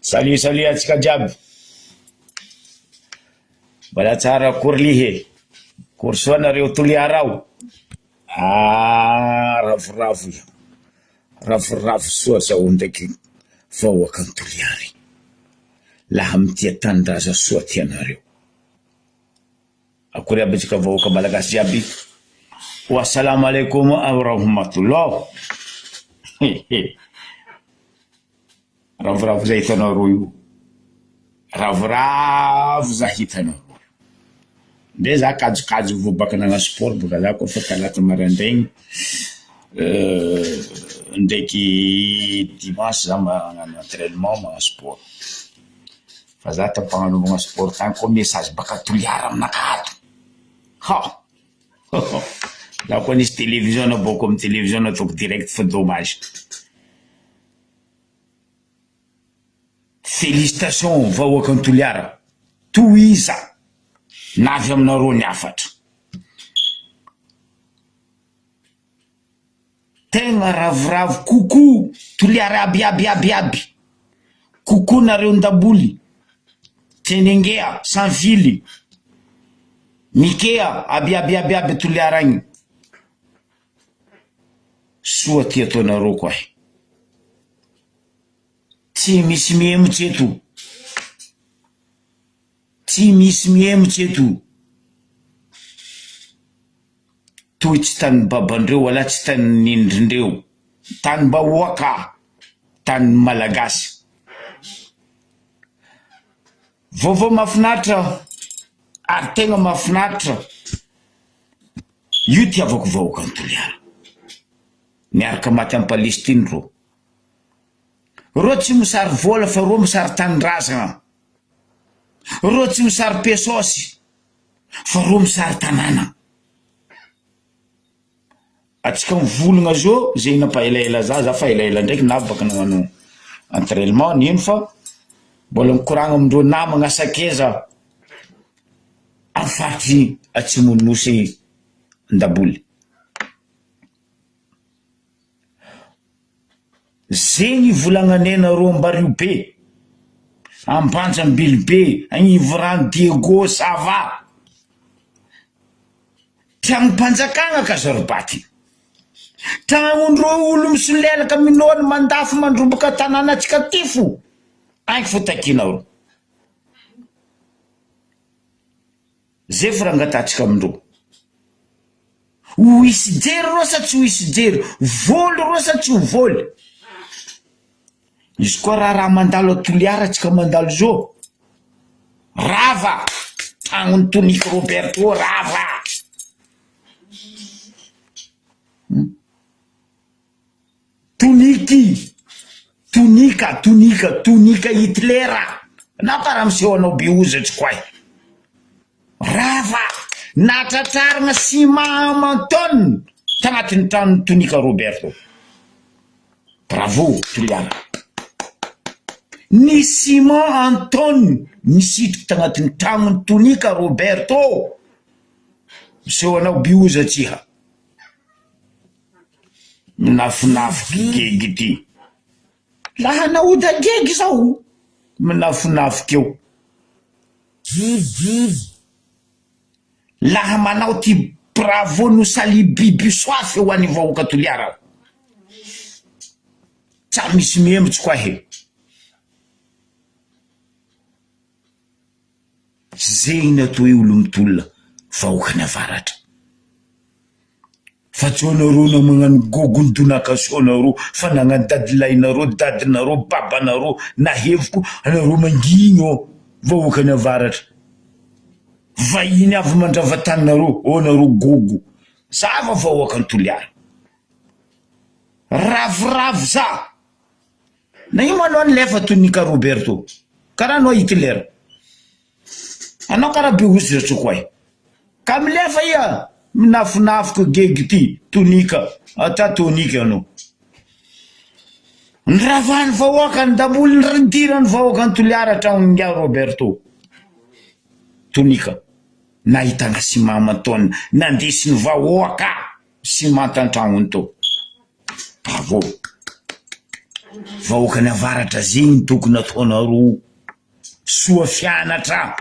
Salut atsika jiaby. Mbola tsara korlihe. Korsoanareo toliarao. Ravoravo io. Ravoravo soa zao ndraiky vahoaka ny toliary. Laha mitia tanindrazana soa tianareo. Akory aby antsika vahoaka malagasy jiaby. Wassalamu alaikum warahmatullah. Ravoravo zay hitanareo io. Ravoravo za hitanareo. Nde za kajokajo vobaka nagna sport boka za koa fa talata maraindraigny ndraiky dimanche za magnano entraînement magna sport. Fa za tampagnanaovagna sport tagny koa message baka toliara aminakato. Ha! Là koa nisy télévision boko amin'ny télévision ataoko direct fa dommage. Félicitations vahoaka ny toliara. Tohiza navy aminareo ny afatra. Tegna ravoravo koko toliara aby. Koko nareo ndaboly. Tenengea, Sanvily. Mikea aby toliara agny. Soa ty ataonareo koa. Tsy misy miemotsy eto. Tsy misy miemotsy eto. Toy tsy tany babandreo wala tsy tany nindrindreo. Tany bahoaka. Tany malagasy. Vaovao mafinatra. Ary tegna mafinatra. Io tiavako vahoaka ny toliara. Miaraka maty amin'ny Palestine ro. Ro tsy misary vola fa ro misary tanindrazana. Ro tsy misary pesosy fa ro misary tanàna. Atsika mivolagna zao zay nampaelaela za fa elaela ndraiky navy baka nagnano entraînement nino fa mbola mikoragna amindreo namagna asakeza amin'ny faritry Atsimonosy Ndaboly. Zegny volagnanenareo ambario be, Ambanjambily be, Agnivorano Diego Sava. Tragno mpanjakagna ka Zorobaty. Tragnondreo olo misolelaka minona mandafy mandrobaka tanànatsika tifo. Anky fo takinareo. Zay firangatantsika amindreo. Hoisy jery ro sa tsy hoisy jery, voly ro sa tsy ho voly. Izy koa raha mandalo toliara tsika mandalo zao. Rava! Tagnony Toniky Roberto rava! Toniky! Tonika Hitlera! Na para miseho anao beozatsy koa. Rava! Natratrarina Simon Anton tagnatin'ny trano Tonika Roberto. Bravo toliara. Ni Simon Anton nisitriky tagnatin'ny tranony Tonika Roberto. Miseho anao beozatsy iha. Minafinafy gegy ty. Laha naoda gegy zao. Minafinafy keo. Laha manao ty bravo no sali biby soafy ho an'ny vahoaka toliara. Tsa misy miemotsy koa he. Zegny atao hoe olo mitolona vahoaka ny avaratra. Fa tsy anareo na magnano gogony donakasoanareo fa nagnano dadilahinareo, dadinareo, babanareo na heviko anareo mangino vahoaka ny avaratra. Vahiny avy mandrava taninareo, anareo gogo. Zava vahoaka ny toliara. Ravoravo za. Na io manao nilefa Tonika Roberto. Karaha anao Hitler. Anao karaha beozatsy koa. Ka milefa ia. Minafinafiko gegy ty. Tonika. Ata Tonika anao. Nravany vahoaka ny Ndaboly niridirany vahoaka ny toliara tragnon'nga Roberto. Tonika. Nahitana Simon Anton nandesiny vahoaka Simon tantragnony to. Bravo. vahoaka ny avaratra zegny tokony ataonareo soa fianatra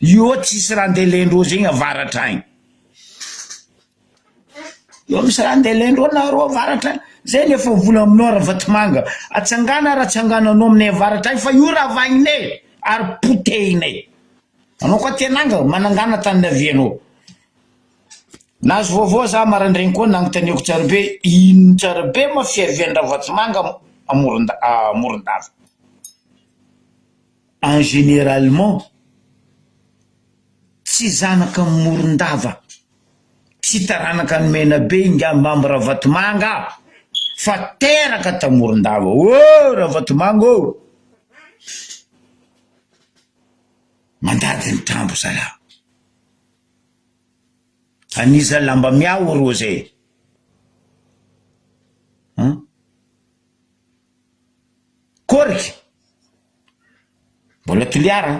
io tsisy raha andeha zegny avaratra agny io misy raha andeha nareo avaratra zay efa vola aminao raha Vatomanga atsangana raha tsangananao aminay avaratra agny fa io raha vagnonay ary potehinay anao koa tenanga manangana tany navianao nazo vaovao za marandraigny koa nagnontaniako tsara be ino tsara be mafiavian'ra Vatomanga Morondava en généralement tsy zanaka Morondava tsy taranaka ny Menabe ingambamby ra Vatomanga fa teraka ta Morondava ra Vatomanga mandady ny tambo zala aniza lamba miao ro zay koriky mbola toliara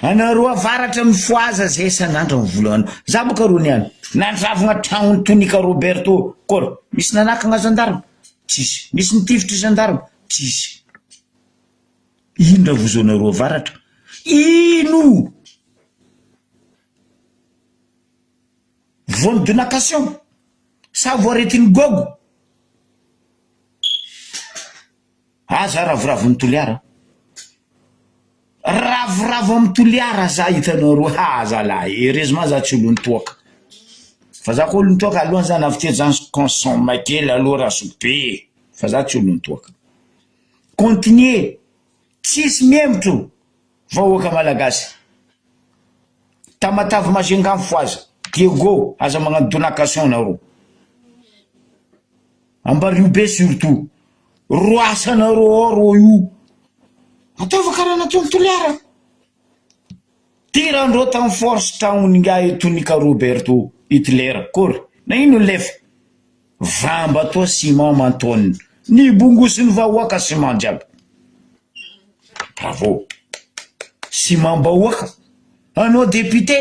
anareo avaratra mifoaza zay sanandro mivolano za boka ro niany nandravagna tragnony Tonika Roberto kory misy nanakagna gendarme tsisy misy nitifitry gendarme tsisy ino raha vozonareo avaratra ino vony donation sa voaretiny gogo aza ravoravo mitoliara ravoravo amin'ny toliara za hitanareo zalahy heureusement za tsy olo nitoaka fa za ko olo nitoaka alohany za navy teo zany consomme kely aloha raha sope fa za tsy olo nitoaka continuer tsisy miembotro vahoaka malagasy tamatavy Majunga foaza Diego aza magnano donation nareo Ambaribe surtout roasanareo ro io ataova karaha nataony toliara tirandreo tamin'ny force tagnony Tonika Roberto Hitler kory na ino lefa vamba toa Simon Mantone ny bongosiny vahoaka Simon jiaby bravo Simon bahoaka anao député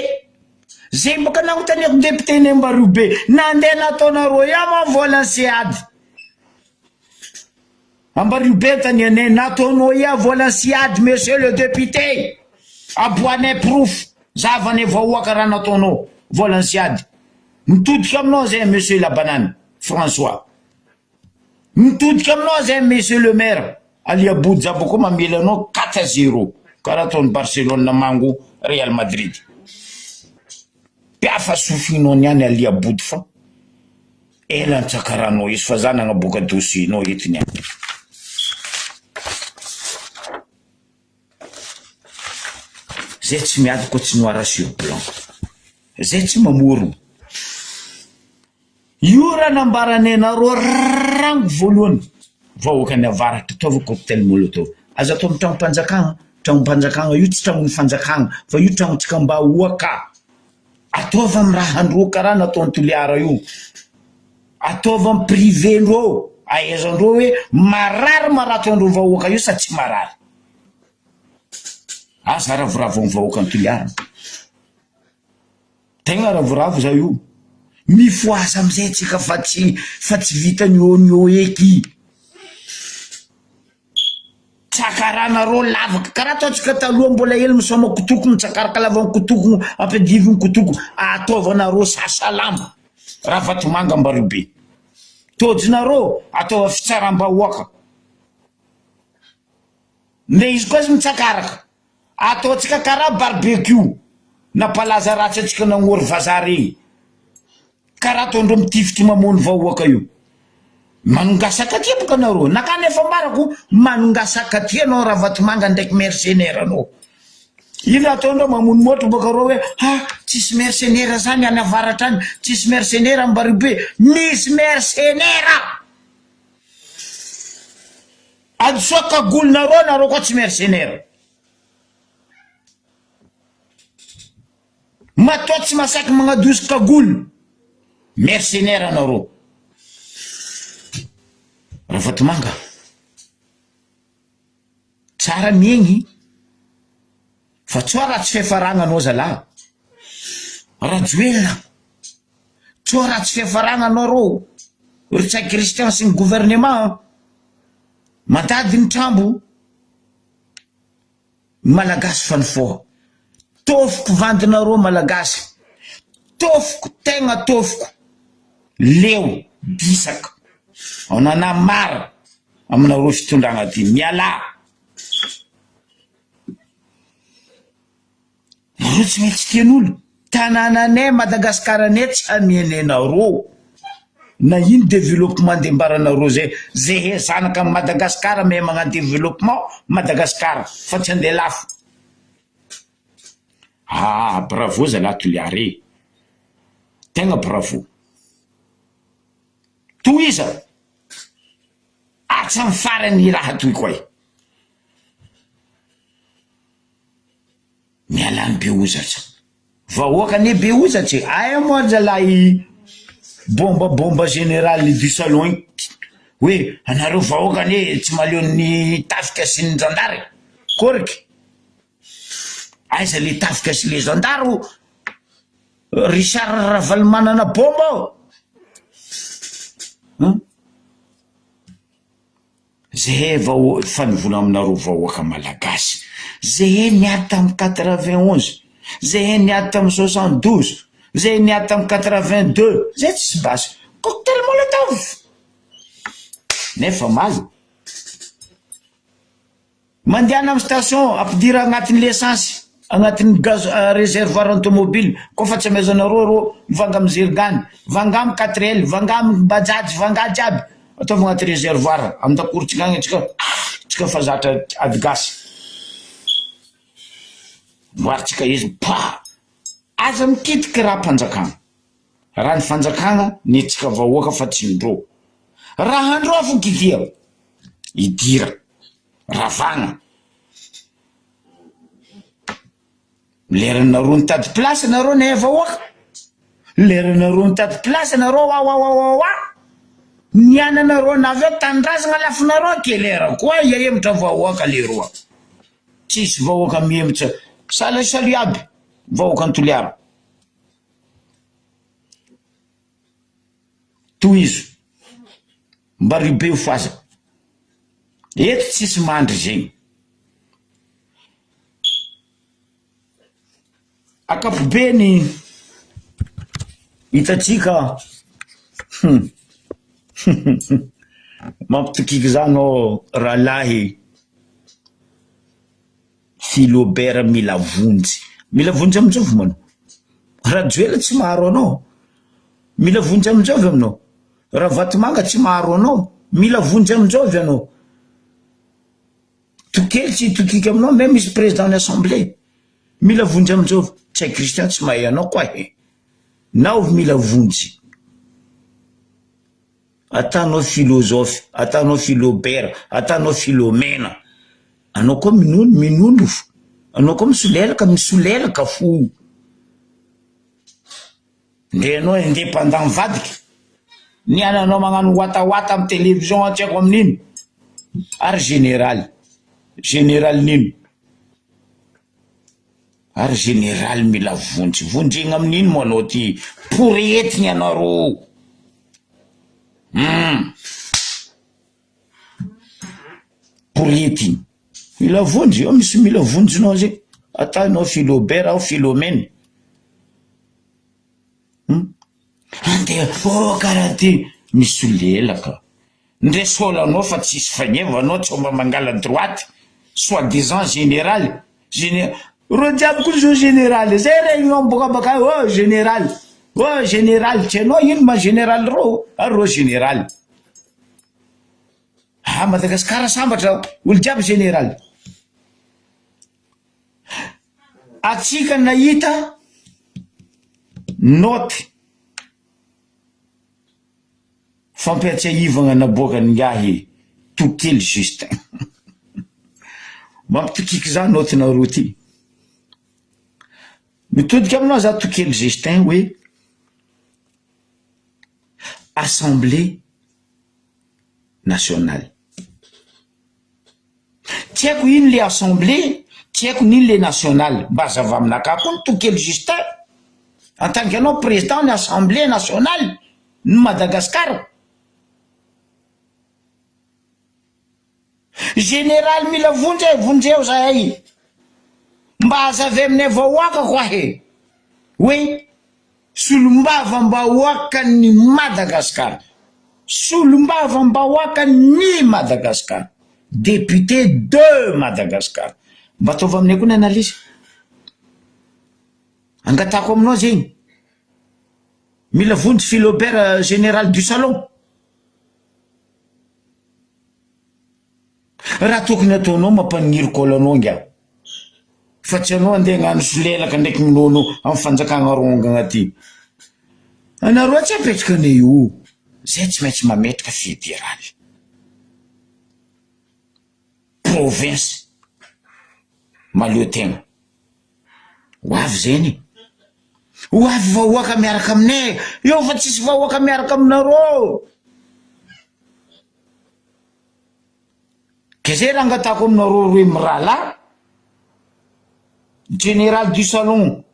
zay mbaka nagnontaniako député ny Ambaribe nandeha nataonareo ma volansiady Ambaribe tanianay nataonao volansiady monsieur le député aboanay proof zavanay vahoaka raha nataonao volansiady mitodika aminao zay monsieur la banane François mitodika aminao zay monsieur le maire Aliaboudy za boko mamela anao 4-0 karaha ataony Barcelone namango Real Madrid piafa sofinao niany Aliaboudy fa ela ntsakaranao izy fa za nagnaboaka dossier-nao etiny any zay tsy miady koa tsy noir sur blanc zay tsy mamoro io raha nambaranay nareo rango voalohany vahoaka ny avaratra ataova cocktail molotov aza atao amin'ny tragnom-panjakagna io tsy tragnony fanjakagna fa io tragnotsika mba hoaka ataova amin'ny raha andro karaha nataony toliara io ataova amin'ny privé ndreo ahaizandreo hoe marary marato andreo vahoaka io sa tsy marary aza ravoravo amin'ny vahoaka ny toliara tegna ravoravo za io mifoasa amizay tsika fa tsy vitany eo eky tsakaranareo lavaka karaha ataotsika taloha mbola hely misoma kotokony tsakaraka lavany kotokony ampiadiviny kotokony ataovanareo sasalamba raha Vatomanga Ambaribe tojinareo ataova fitsaram-bahoaka le izy koa izy mitsakaraka ataotsika karaha barbecue na palaza ratsy atsika nagnory vazaha regny karaha ataondreo mitifitry mamony vahoaka io manongasaka tia boka anareo nakany efa mbarako manongasaka tia anao raha Vatomanga ndraiky mercenaire anao ino ataondreo mamony motro boka reo hoe tsisy mercenaire zany any avaratra any tsisy mercenaire Ambaribe misy mercenaire adosoa kagolonareo nareo koa tsy mercenaire matoa tsy masaky magnadoso kagolo mercenaire anareo raha Vatomanga tsara miegny fa tsoa raha tsy fiafaragna anao zalahy rajoelona tsoa raha tsy fiafaragna anao rô ry tsaiky Christian sy ny gouvernement mandady ny trambo malagasy fanifoha tofoko vandinareo malagasy tofoko tegna tofoko leo bisaka anana mara aminareo fitondragna ty miala nareo tsy maintsy tian'olo tanànanay Madagasikara-nay tsy amienenareo na ino développement ndembaranareo zay zanaka Madagasikara mais magnano développement Madagasikara fa tsy andeha lafo. Ah, bravo zalahy Toliary, tegna bravo. Toiza atsamy farany raha toy koy mialany be ozatra vahoakany be ozatra aya moa zalahy bomba général du salon oui anareo vahoakany tsy maleon'ny tafika sy ny zandary korky aiza le tafika sy le zandaro Richard Ravalomanana bomba zay vao fanivola aminareo vahoaka malagasy zay niady tamy 91 zay niady tamy 72 zay niady tamy 82 zay tsy basy cocktail molotov nefa maly mandiana amy station ampidira agnatin'ny l'essence agnatin'ny gaz réservoir automobile kofa tsy amezanareo mivanga amy zergany vanga amy 4L vanga amy bajaj vanga jiaby ataovy agnaty réservoir amindakorotsika tsika fa zatra adigasy moaritsika izy pa aza mikitiky raha mpanjakana raha ny fanjakana ny tsika vahoaka fa tsy ndro raha andro fo kidia idira ravagna leranareo nitady place nareo ne vahoaka leranareo nitady place nareo wa niananareo naveo tandrazagna lafinareo kelera koa iaemitra vahoaka leroa tsisy vahoaka miemitra salasali aby vahoaka Antoliary toizo mba ribe ho faza eto tsisy mandry zegny akapobeny hitatsika mampitokiky zany ao rahalahy Philobert mila vonjy aminjovy manao raha joela tsy maharo anao mila vonjy aminjovy aminao raha vatomanga tsy maharo anao mila vonjy aminjovy anao tokely tsy tokiky aminao même misy président d'assemblée mila vonjy aminjovy tsy hay Christian tsy mahay anao koa nao mila vonjy atanao philosophe atanao Philobert atanao Philomena anao koa minono anao koa misolelaka fo nde anao indépendant vadika niananao magnano watawata amy télévision atsiako amin'ino ary général nino ary général mila vonjegna amin'ino mo anao ty poretigny anareo poretigny mila vonjy eo misy mila vonjinao zay atanao Philobert ao Philomène andeha karaha ty misy lelaka ndre solanao fa tsisy fagneva tsy omba mangala droite soi-disant général ro jiaby koa zao général zay réunion boka baka général tsy anao ino ma général ro général Madagasikara sambatra olo jiaby général atsika nahita noty fampiatsiahivagna naboakany ngahy Tokely Justin mampitokiky za noty nareo ty mitodika aminao za Tokely Justin hoe Assemblée nationale tsy haiko ino le assemblée tsy haiko nino le nationale mba zava aminaka koa ny Tokely Justin en tant que anao président ny assemblée nationale ny Madagasikara général mila vonjeo zahay mba hazavy aminay vahoaka koa he hoe solombavam-bahoakan'ny Madagasikara, solombavam-bahoakan'ny Madagasikara, député de Madagasikara. Mba ataovy aminay koa ny analyse angatako aminao zegny mila vonjy Philibert général du salon. Raha tokony ataonao mampaniry kolanao ngia fa tsy anao andeha hagnano solelaka ndraiky minono amin'ny fanjakagna rongagna aty. Anareo tsy apetraka anay io zay tsy maintsy mametraka fédéraly province maleo tegna ho avy zeny ho avy vahoaka miaraka aminay eo fa tsisy vahoaka miaraka aminareo. Ke zay raha angatako aminareo roe mirala général du salon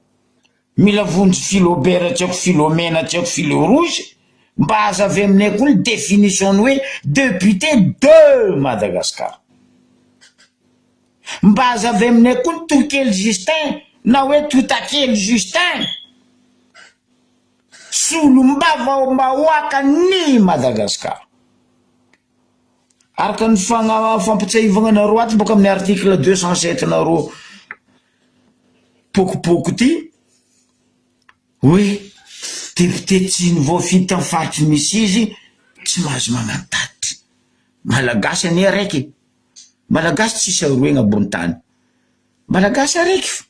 mila vonjy Philibert tsy haiko Philomène tsy haiko Philo Rouge mba hazavy aminay koa ny définition hoe député de Madagascar, mba hazavy aminay koa ny Tokely Justin na hoe Totakely Justin solombavam-bahoakan'ny Madagascar. Araka ny fampitsaivagna nareo aty boka amin'ny article 207 nareo pokopoko ty hoe député tsy voafita amin'ny faritry misy izy tsy mahazo magnatatra. Malagasy ane araiky, malagasy tsisy aroegna ambony tany, malagasy araiky fa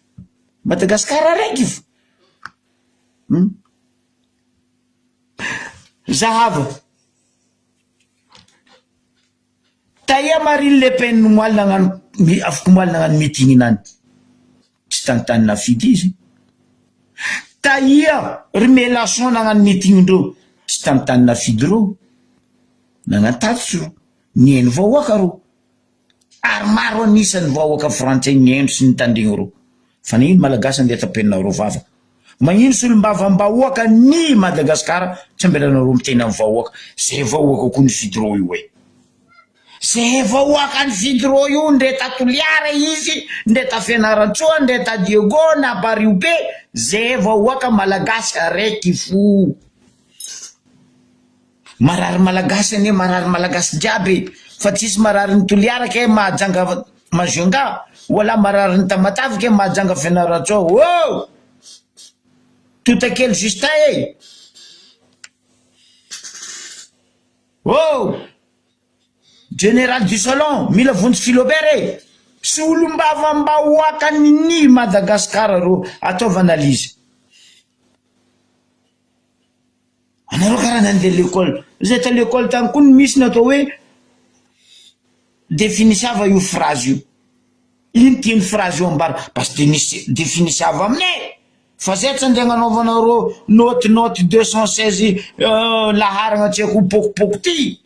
Madagasikara araiky fa zahava taia Marine Le Pen moaly nagnano afaka moaly nagnano meeting nany tsy tantany nafidy izy. Taia Remélenchon nagnano meeting ndreo tsy tantany nafidy reo nagnatatsy ro nieny vahoaka ro ary maro anisan'ny vahoaka frantsay nieno sy nitandrigny ro fa nino malagasy andeha tapenareo vava magnino solombavam-bahoaka ny Madagasikara tsy ambelanareo miteny amin'ny vahoaka zay vahoaka koa nifidy reo io hoe zay vahoaka nifidy reo io ndre ta Toliara izy ndre ta Fianaratsoa ndre ta Diego na Baribe zay vahoaka malagasy araiky fo. Marary malagasy ane marary malagasy jiaby fa tsisy marary ny Toliara ke mahajanga Majunga wala marary ny Tamatavy ke mahajanga Fianaratsoa. Oh Totakely Justin e oh général du salon mila vonjy Philibert e solombavam-bahoakan'ny Madagasikara ro ataovy analyse. Anareo karaha nandeha l'école zay ta l'école tany koa misy natao hoe définissava io phrase io ino tiany phrase io ambara parce que définissava aminay fa zay tsy andeha agnanaovanareo note 216 laharagna tsy haiko pokopoko ty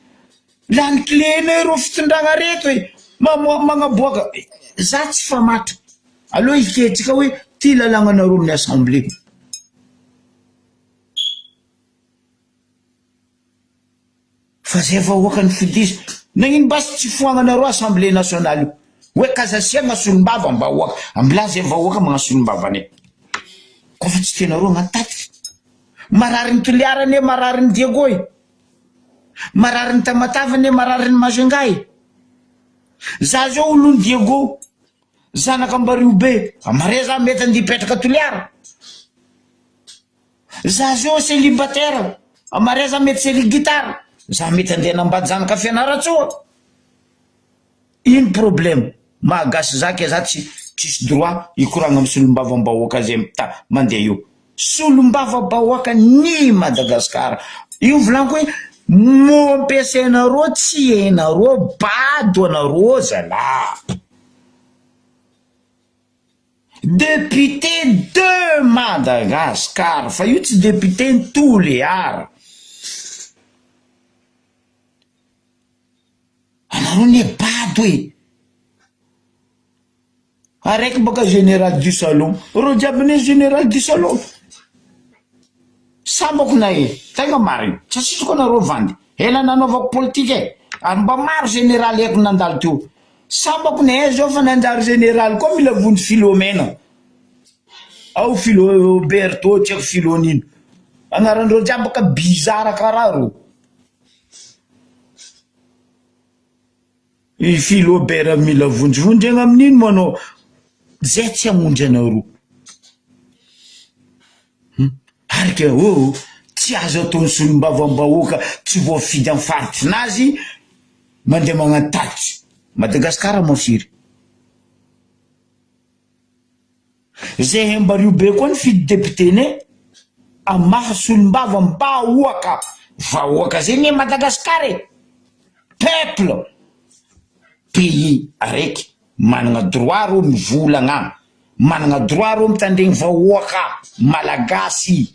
lany clénay reo fitondragna reto e magnaboaka za tsy famatra aloha iketsika hoe ty lalagnanareo amin'ny assemblée fa zay vahoaka ny fidisy nagnino basy tsy foagnanareo assemblée nationale io hoe kazasiagna solombava mba hoaka ambila zay vahoaka magna solombavane kofa tsy tenareo agnataty marary ny Toliara ne marary ny Diego e marary ny Tamatavy ne marary ny Majunga e za zao olony Diego zanaka Baribe amare za mety andia hipetraka Toliara za zao célibataire amare za mety célibataire za mety andeha nambady zanaka Fianaratsoa. Ino problème mahagasy zake za tsisy droit ikoragna amin'ny solombavam-bahoaka zay mandeha io solombavam-bahoaka ny Madagasikara io volaniko hoe mo ampiasainareo tsy hainareo bado anareo zala député de Madagascar fa io tsy député ny Toliara. Anareo ne bado e araiky boka général du salon ro jiaby ne général du salon sambako na e tegna marina tsy asitako anareo vandy ela nanaovako politique e ary mba maro général eko nandalo teo sambako ne zao fa nanjary général koa mila vonjy Philomena ao Philoberto tsy haiko Philonino agnarandreo jiabaka bizara kararo i Philobert mila vonjy amin'ino manao zay tsy amonjy anareo harika tsy azo ataony solombavam-bahoaka tsy voafidy amin'ny faritry nazy mandeha magnano tatitry Madagasikara mafiry zay Hembario be koa ny fidy député ne amaha solombavam-bahoaka vahoaka zegny Madagasikara peuple pays araiky managna droit ro mivolagna managna droit ro mitandregny vahoaka malagasy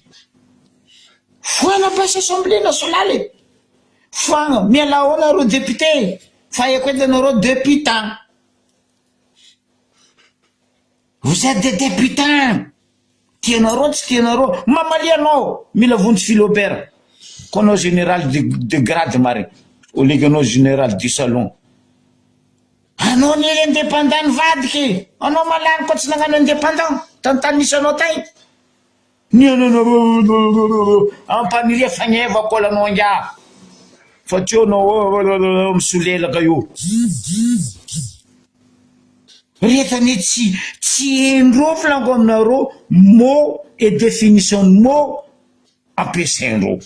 foana basy assemblée nationale foana miala ona ro député fa eko etanareo députant vous êtes des députants tianareo tsy tianareo mamalianao mila vonjy Philobert koanao général de grade mare au lieu anao général du salon anao ny indépendant vadiky anao malany ko tsy nagnano indépendant tantanisanao tay ny ampaniria fagneva kolanao nga fa tsy anao misolelaka io retany tsy endreo filango aminareo mot et définition de mot ampiasaindreo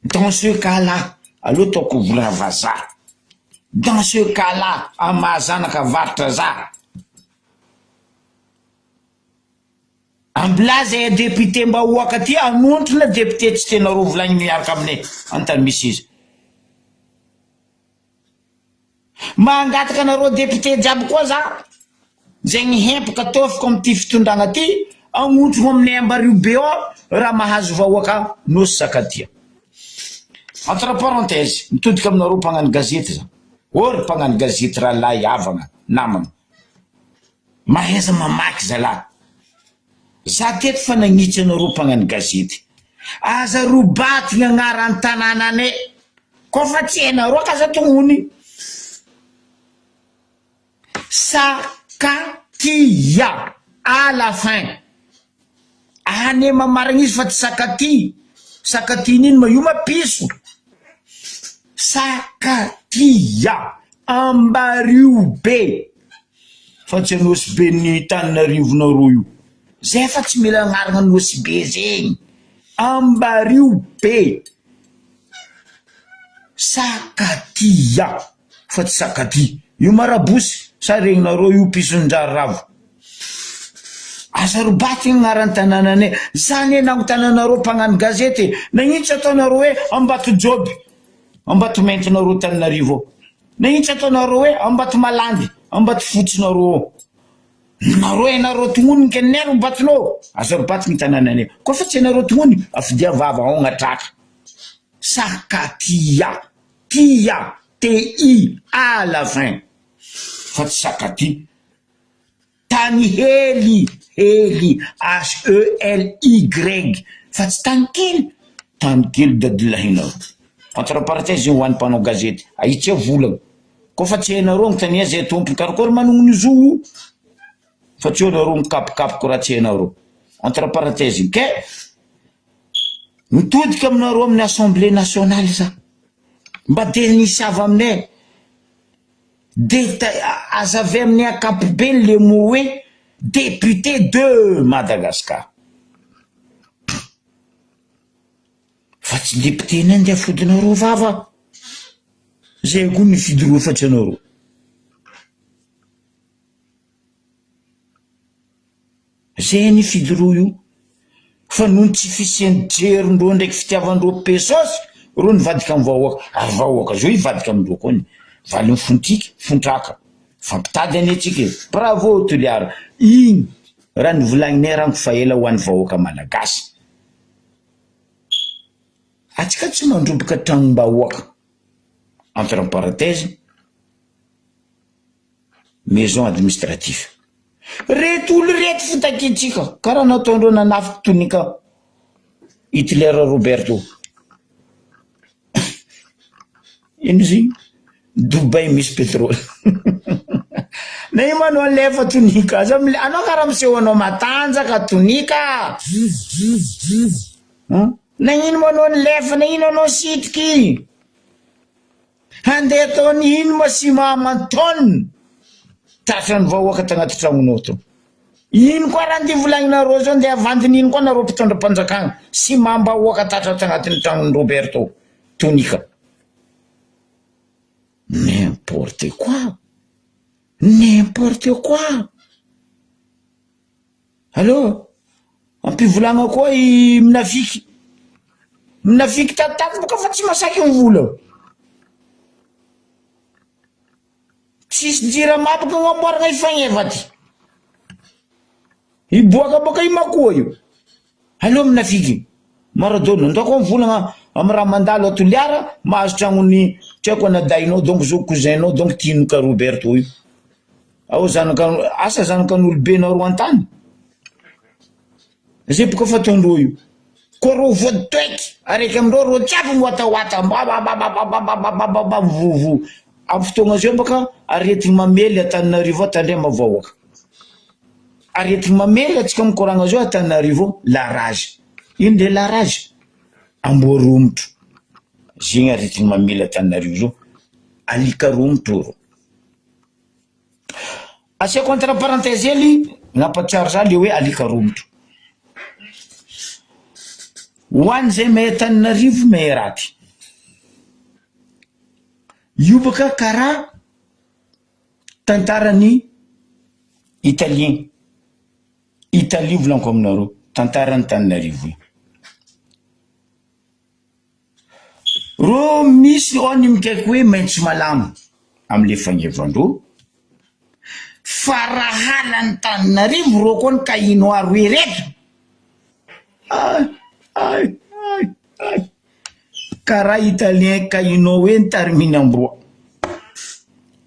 dans ce cas-là aloha taoko volana vazaha dans ce cas-là amahazanaka varitra za ambilaza e député mba hoaka ty anontrona député tsy tenareo volagny miaraka aminay antany misy izy mangataka anareo député jiaby koa za zegny hempaka ataoviko am'ty fitondragna ty agnontrona aminay Hembario be ao raha mahazo vahoaka nosy sakatia entre parenthèse mitodika aminareo mpagnano gazety za ory mpagnano gazety raha lahy avagna namagna mahaiza mamaky zalahy za teto fa nagnitsy anareo mpagnano gazety aza robaty ny agnarany tanànanay ko fa tsy hainareo ka za tognony Sakatia à la fin ane mamaragna izy fa tsy sakati nino ma io mapiso Sakatia Hembario be fa tsy anosy be ny Tananarivonareo io zay fa tsy mila agnaragna nosy be zegny Hembario be Sakatia fa tsy sakati io marabosy sa regninareo io pisondrary ravo asa robaty agnarany tanànanay zany nango tanànareo mpagnano gazety nagnitsy ataonareo hoe Ambato joby Ambato maintinareo Tananarivo nagnitsy ataonareo hoe Ambato malandy Ambato fotsinareo nareo enareo tognony kenay robatinao asa robaty ny tanànanay ko fa tsy enareo tognony afidia vava ao agnatraka Sakatia tia TI à la fin fa tsy sakati tany hely HELY fa tsy tany kely dadilahinareo entre parenthèse ho an'ny mpanao gazety ahitsy volagna ko fa tsy hainareo gnontania zay tompony karakory manogno izo fa tsy nareo mikapokapoko raha tsy hainareo entre parenthèse ke mitodika aminareo amin'ny assemblée nationale za mba de nisy avy aminay de azavy amin'ny ankapobeny le mot hoe député de Madagascar fa tsy député ny andeha fodinareo vava zay koa mifidy fa tsy anareo zay ny fidy io fa noho tsy fisiany jerindreo ndraiky fitiavandreo pesosy ro nivadika amin'ny vahoaka ary vahoaka zao ivadika amindreo koa ny valy mifontiky fontraka fampitady anetsika bravo toliara igny raha nivolagninay rango fa ela ho an'ny vahoaka malagasy atsika tsy mandroboka tragnom-bahoaka entre parenthèse maison administratif reto olo reto fotakitsika karaha nataondreo nanafy tonika Hitler Roberto ino ziny Dubai misy pétrole na io manao lefa tonika aza anao karaha miseho anao matanjaka tonika na ino manao lefa na ino anao sitiky handeha taony ino masima mantone tratra ny vahoaka tagnaty tragnonao to ino koa raha ndia volagninareo zao ndia avandiny ino koa nareo mpitondra mpanjakana sy mambahoaka tratra tagnatin'ny tragnony Roberto tonika n'importe quoi n'importe quoi allo ampivolagna koa i minafiky tatako boka fa tsy masaky mivola tsisy jira mapaka gn'amboaragna ifagnevaty iboaka boka imakoa io allo minafiky maradona ndako mivolagna amy raha mandalo atoliara mahazo tragnony tiako anadainao donc zao cousinao donc tianoka Roberto io ao zanaka asa zanakan'olobe nareo antany zay boka fataondreo io ko ro voatoeky araiky amindreo ro tsiapo moatahoata vovo amy fotoagna zao baka aretigny mamely Antananarivo atandrema vahoaka aretigny mamely atsika mikoragna zao Antananarivo larage ino le larage amboaromotro zigny aretigny mamely Antananarivo zao alika romotro ro asiako entre parenthèse hely nampatsiaro za le hoe alika romotro hoany zay mahay Antananarivo mahay raty io baka karaha tantarany Italie volaniko aminareo tantarany Antananarivo ro misy ao ny mikaiky hoe maitso malamo amle fagnevandro fa raha halany Antananarivo ro koa ny kainoaro ereto karaha italien kaino hoe ny tariminy amboa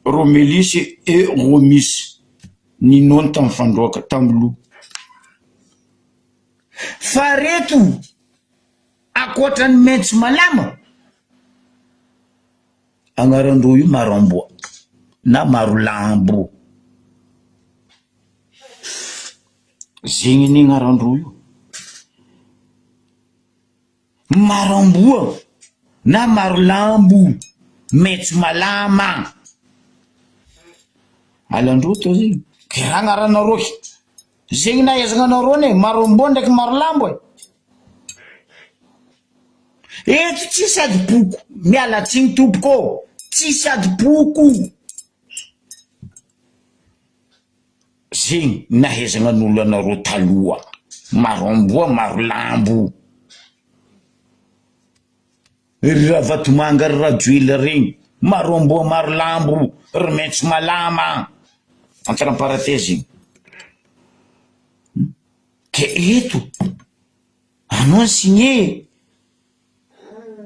Romelisy e Romisy ninony tamy fandroaka tamy lo fa reto akoatrany maitso malama agnarandreo io maro amboa na maro lambo zegny ny agnarandreo io maro amboa na maro lambo maitso malama alandreo to zegny kiraha agnaranareo zegny nahaizanareo ne maro amboa ndraiky maro lambo eto tsy sady boko miala tsigny tompoko tsy sady boko zegny nahaizanan'olo anareo taloha maro amboa maro lambo ry raha vatomanga ry raha joila regny maro amboa maro lambo ry maitso malama entre parenthèse ke eto anao signé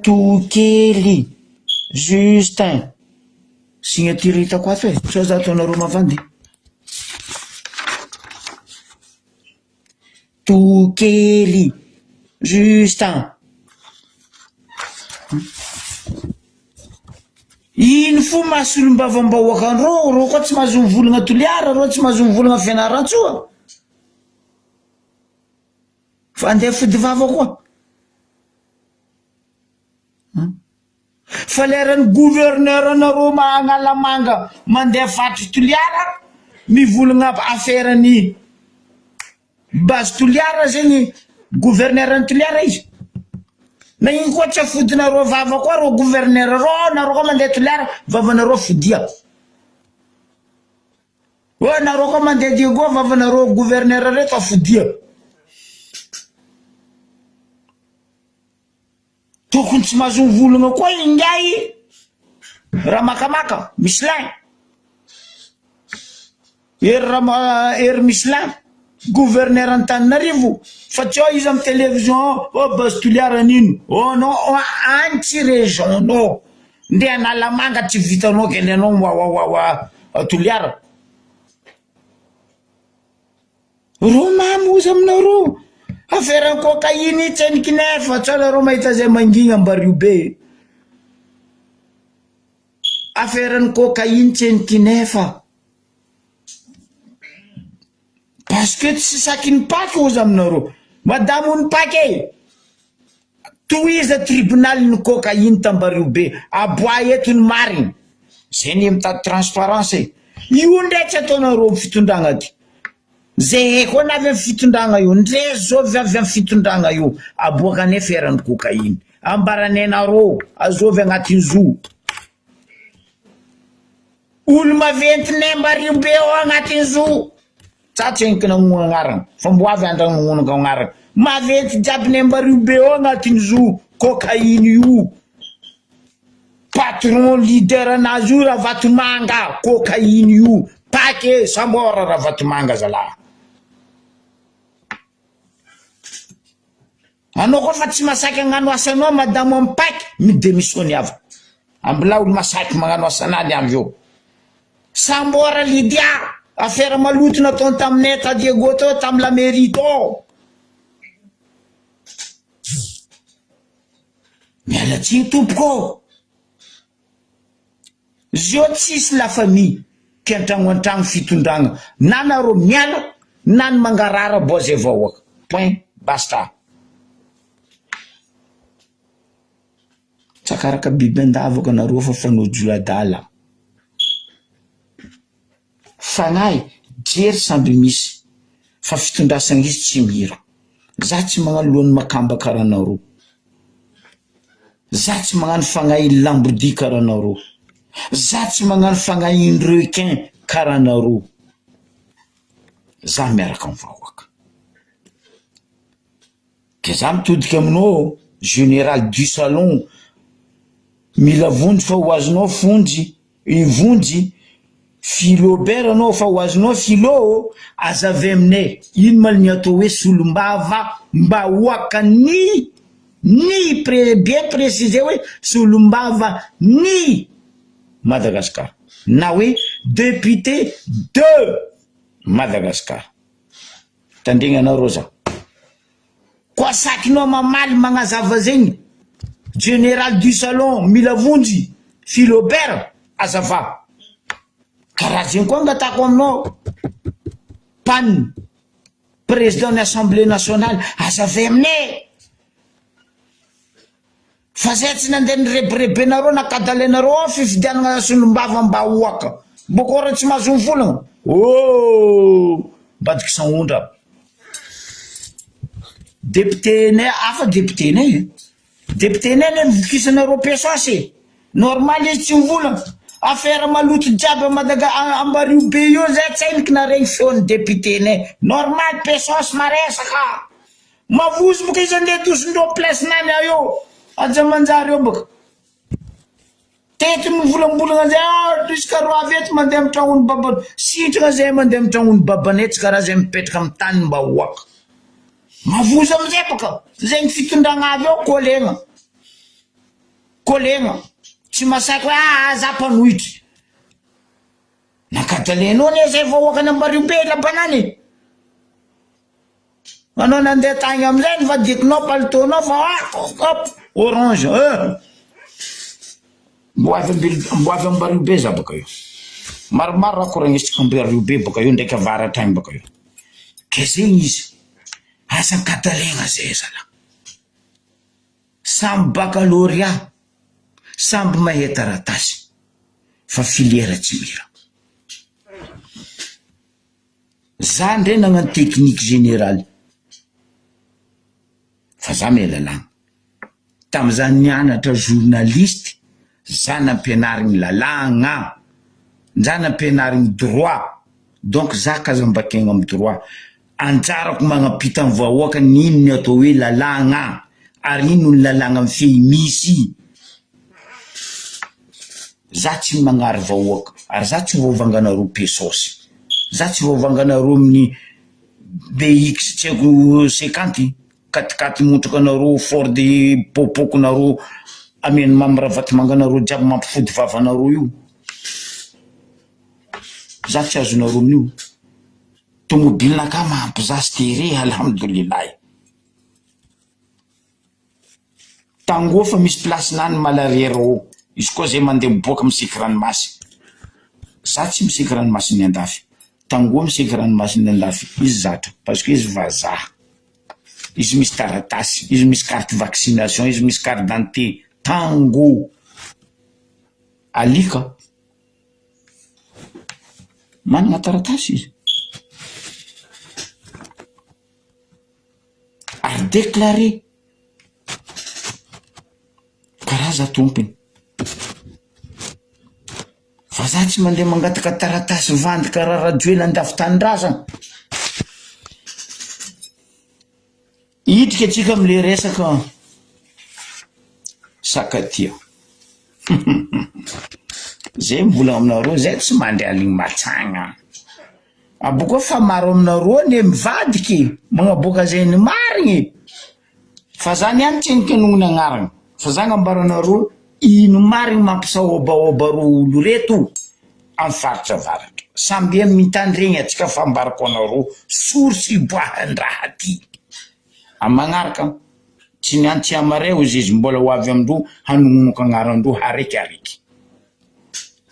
Tokely Justin signature hitako ato e so zato anareo mavandy Tokely Justin ino fo mahasolom-bavambahoaka andreo ro koa tsy mahazo mivolagna toliara ro tsy mahazo mivolagna fianarantsoa fa andeha fody vava koa fa leran'ny gouverneur anareo magnalamanga mandeha fatry toliara mivolagna affaire-ny base toliara zegny gouverneur ny toliara izy na igny koa tsy afodinareo vava koa ro gouverneur ro nareo koa mandeha toliara vavanareo fodia o nareo koa mandeha diego vavanareo gouverneur reto afodia tokony tsy mahazo mivolagna koa ingay raha makamaka Michelin ery Michelin gouverneur Antananarivo fa tsy izy amy télévision base toliara nino non anti région no nde analamanga tsy vitanao kely anao toliara ro mamozy aminareo affaire cocaïne tsenikinefa tsara ro mahita zay mangigna ambario be affaire cocaïne teny kinefa parce que tsy sakiny paky ozy aminareo madamo ny paky toiza tribunal ny cocaïne Tambarobe aboa eto ny mariny zay ny mitady transparence io ndraiky ataonareo fitondragna ty zay koa navy amin'ny fitondragna io ndre zao avy amin'ny fitondragna io aboaka ny affaire cocaïne ambaranay nareo azovy agnatin'ny zoo olo maventy Nembarobe ao agnatin'ny zoo tsatsenky nagnono agnarana fa mbo avy andragnono agnarana maventy jiaby Nembarobe ao agnatin'ny zoo cocaïne io patron leader anazy io Ravatomanga cocaïne io paquet Sambora Ravatomanga zala anao koa fa tsy masaky agnano asanao madamo amin'ny paky midémissiony avy ambila olo masaky magnano asanany avy eo Sambora Lydia affaire maloto nataony taminay ta Diego tao tamy la mairie tao mialatsiny tompoko zio tsisy la famille kentragno antragno fitondragna na nareo miala na ny mangarara bozy avaoaka point basta tsakaraka biby andavaka nareo fa fanojo adala fanahy jery samby misy fa fitondrasana izy tsy mira za tsy magnano lohan'ny makamba karaha nareo za tsy magnano fanahy lambrodi karaha nareo za tsy magnano fanahy requin karaha nareo za miaraka amin'ny vahoaka ke za mitodika aminao général du salon mila vonjy fa ho azonao fonjy ivonjy Philobert anao fa ho azonao philo azavy aminay ino maliny atao hoe solombava mba hoaka ny bien précisé hoe solombava ny Madagascar na hoe député de Madagascar tandregna anareo za koa sakinao mamaly magnazava zegny général du salon mila vonjy Philobert azava karaha zegny koa angatako aminao pan président de l'Assemblée nationale azavy aminay fa zay tsy nandeha nireberebe nareo nakadalenareo ao fifidianana solombava mba hoaka boko raha tsy mahazo mivolagna mbadiky saondra député nay afa député nay ne mivokisanareo pesasy normal izy tsy mivolagna affaire maloto jiaby Ambarobe io zay tsy hainiky naregny feon'ny député nay normal pesasy maresaka mavozy boka izy andeha tosindreo place nany ayo aja manjary eo boka tety mivolambolagna zay iska roa avy eto mandeha amin'ny tragnony babany sitrana zay mandeha amin'ny tragnony babanay tsy karaha zay mipetraka amin'ny tany mba hoaka mavozy amizay boka zegny fitondragna avy eo kolegna tsy masaky hoe za mpanohitry nakadalenao ne zay vahoaka ny Ambarobe labanany anao nandeha tagny amizay nivadikinao palitonao fa orange mbo avy Ambarobe za baka io maromaro raha koragnisitsika Ambarobe baka io ndraiky avaratragny baka io ke zegny izy asa kadalegna zay zala samby baccalauréat samby mahay taratasy fa filière tsy mira za ndray nagnano technique générale fa za mialalagna tam'za nianatra journaliste za nampianarigny lalagna za nampianarigny droit donc za kazambakegna amin'ny droit anjarako magnampita amin'ny vahoaka n'ino ny atao hoe lalagna ary ino ny lalagna amin'ny fey misy za tsy magnary vahoaka ary za tsy voavanganareo pesosy za tsy voavanganareo amin'ny BX tsy haiko 50 katikaty motraka anareo Ford popoko nareo ameny mamy Ravatomanga jiaby mampifody vavanareo io za tsy azonareo amin'io tomobilina ka mahampy za stere alhamdoulilahy tango fa misy place nany malarière ao izy koa zay mandeha miboaka misiky ranomasy. Za tsy misiky ranomasy ny andafy. Tangoa misiky ranomasy ny andafy. Izy zatra parce que izy vazaha. Izy misy taratasy, izy misy carte vaccination, izy misy carte d'identité. Tango alika manana taratasy izy. Ary déclaré karaza tompony. Fa za tsy mandeha mangataka taratasy vandy karaha radio andafy tanindrazana. Hidrika atsika am'le resaka sakatia. Zay mbola aminareo zay tsy mandeha aligny matsagna. Aboka fa maro aminareo ne mivadiky magnaboaka zay ny marigny. Fa zany ihany tsy nikenogny agnarana. Fa zany ambaranareo ino marigny mampisaobaoba ro olo reto amin'ny faritra avaratra. Samby mitandregny atsika fambarako anareo source iboahan-draha ty. Amagnaraka tsy niany tsy amareo izy mbola ho avy amindro hanonoka agnarandro harekiareky.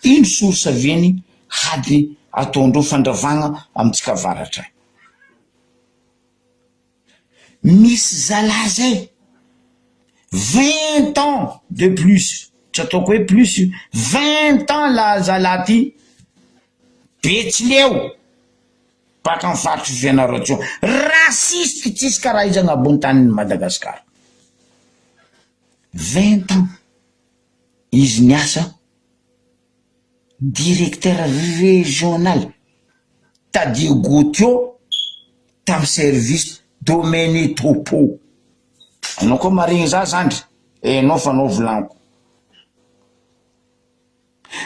Ino source aveny hady ataondro fandravagna amintsika avaratra. Misy zala zay 20 ans de plus. Tsy ataoko hoe plus 20 ans la zala ty. Betsileo baka amin'ny faritry Fianarantsoa. Rasiste tsisy karaha izy agnabony tanin'ny Madagasikara. 20 ans izy niasa directeur régional Tadiogotio tam service domaine topo. Anao koa marigny za zandry enao fa anao volaniko.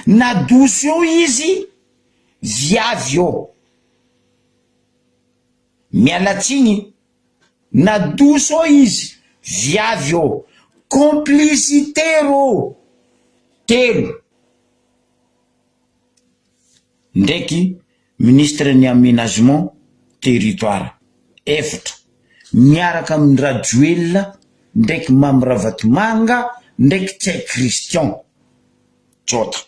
Nadoso eo izy viavy eo. Mialatsiny nadoso eo izy viavy eo. Complicité ro telo. Ndraiky ministre ny aménagement territoire efatra miaraka amin'ny Rajoelina ndraiky Mamy Ravatomanga ndraiky Tsay Christian Tjota.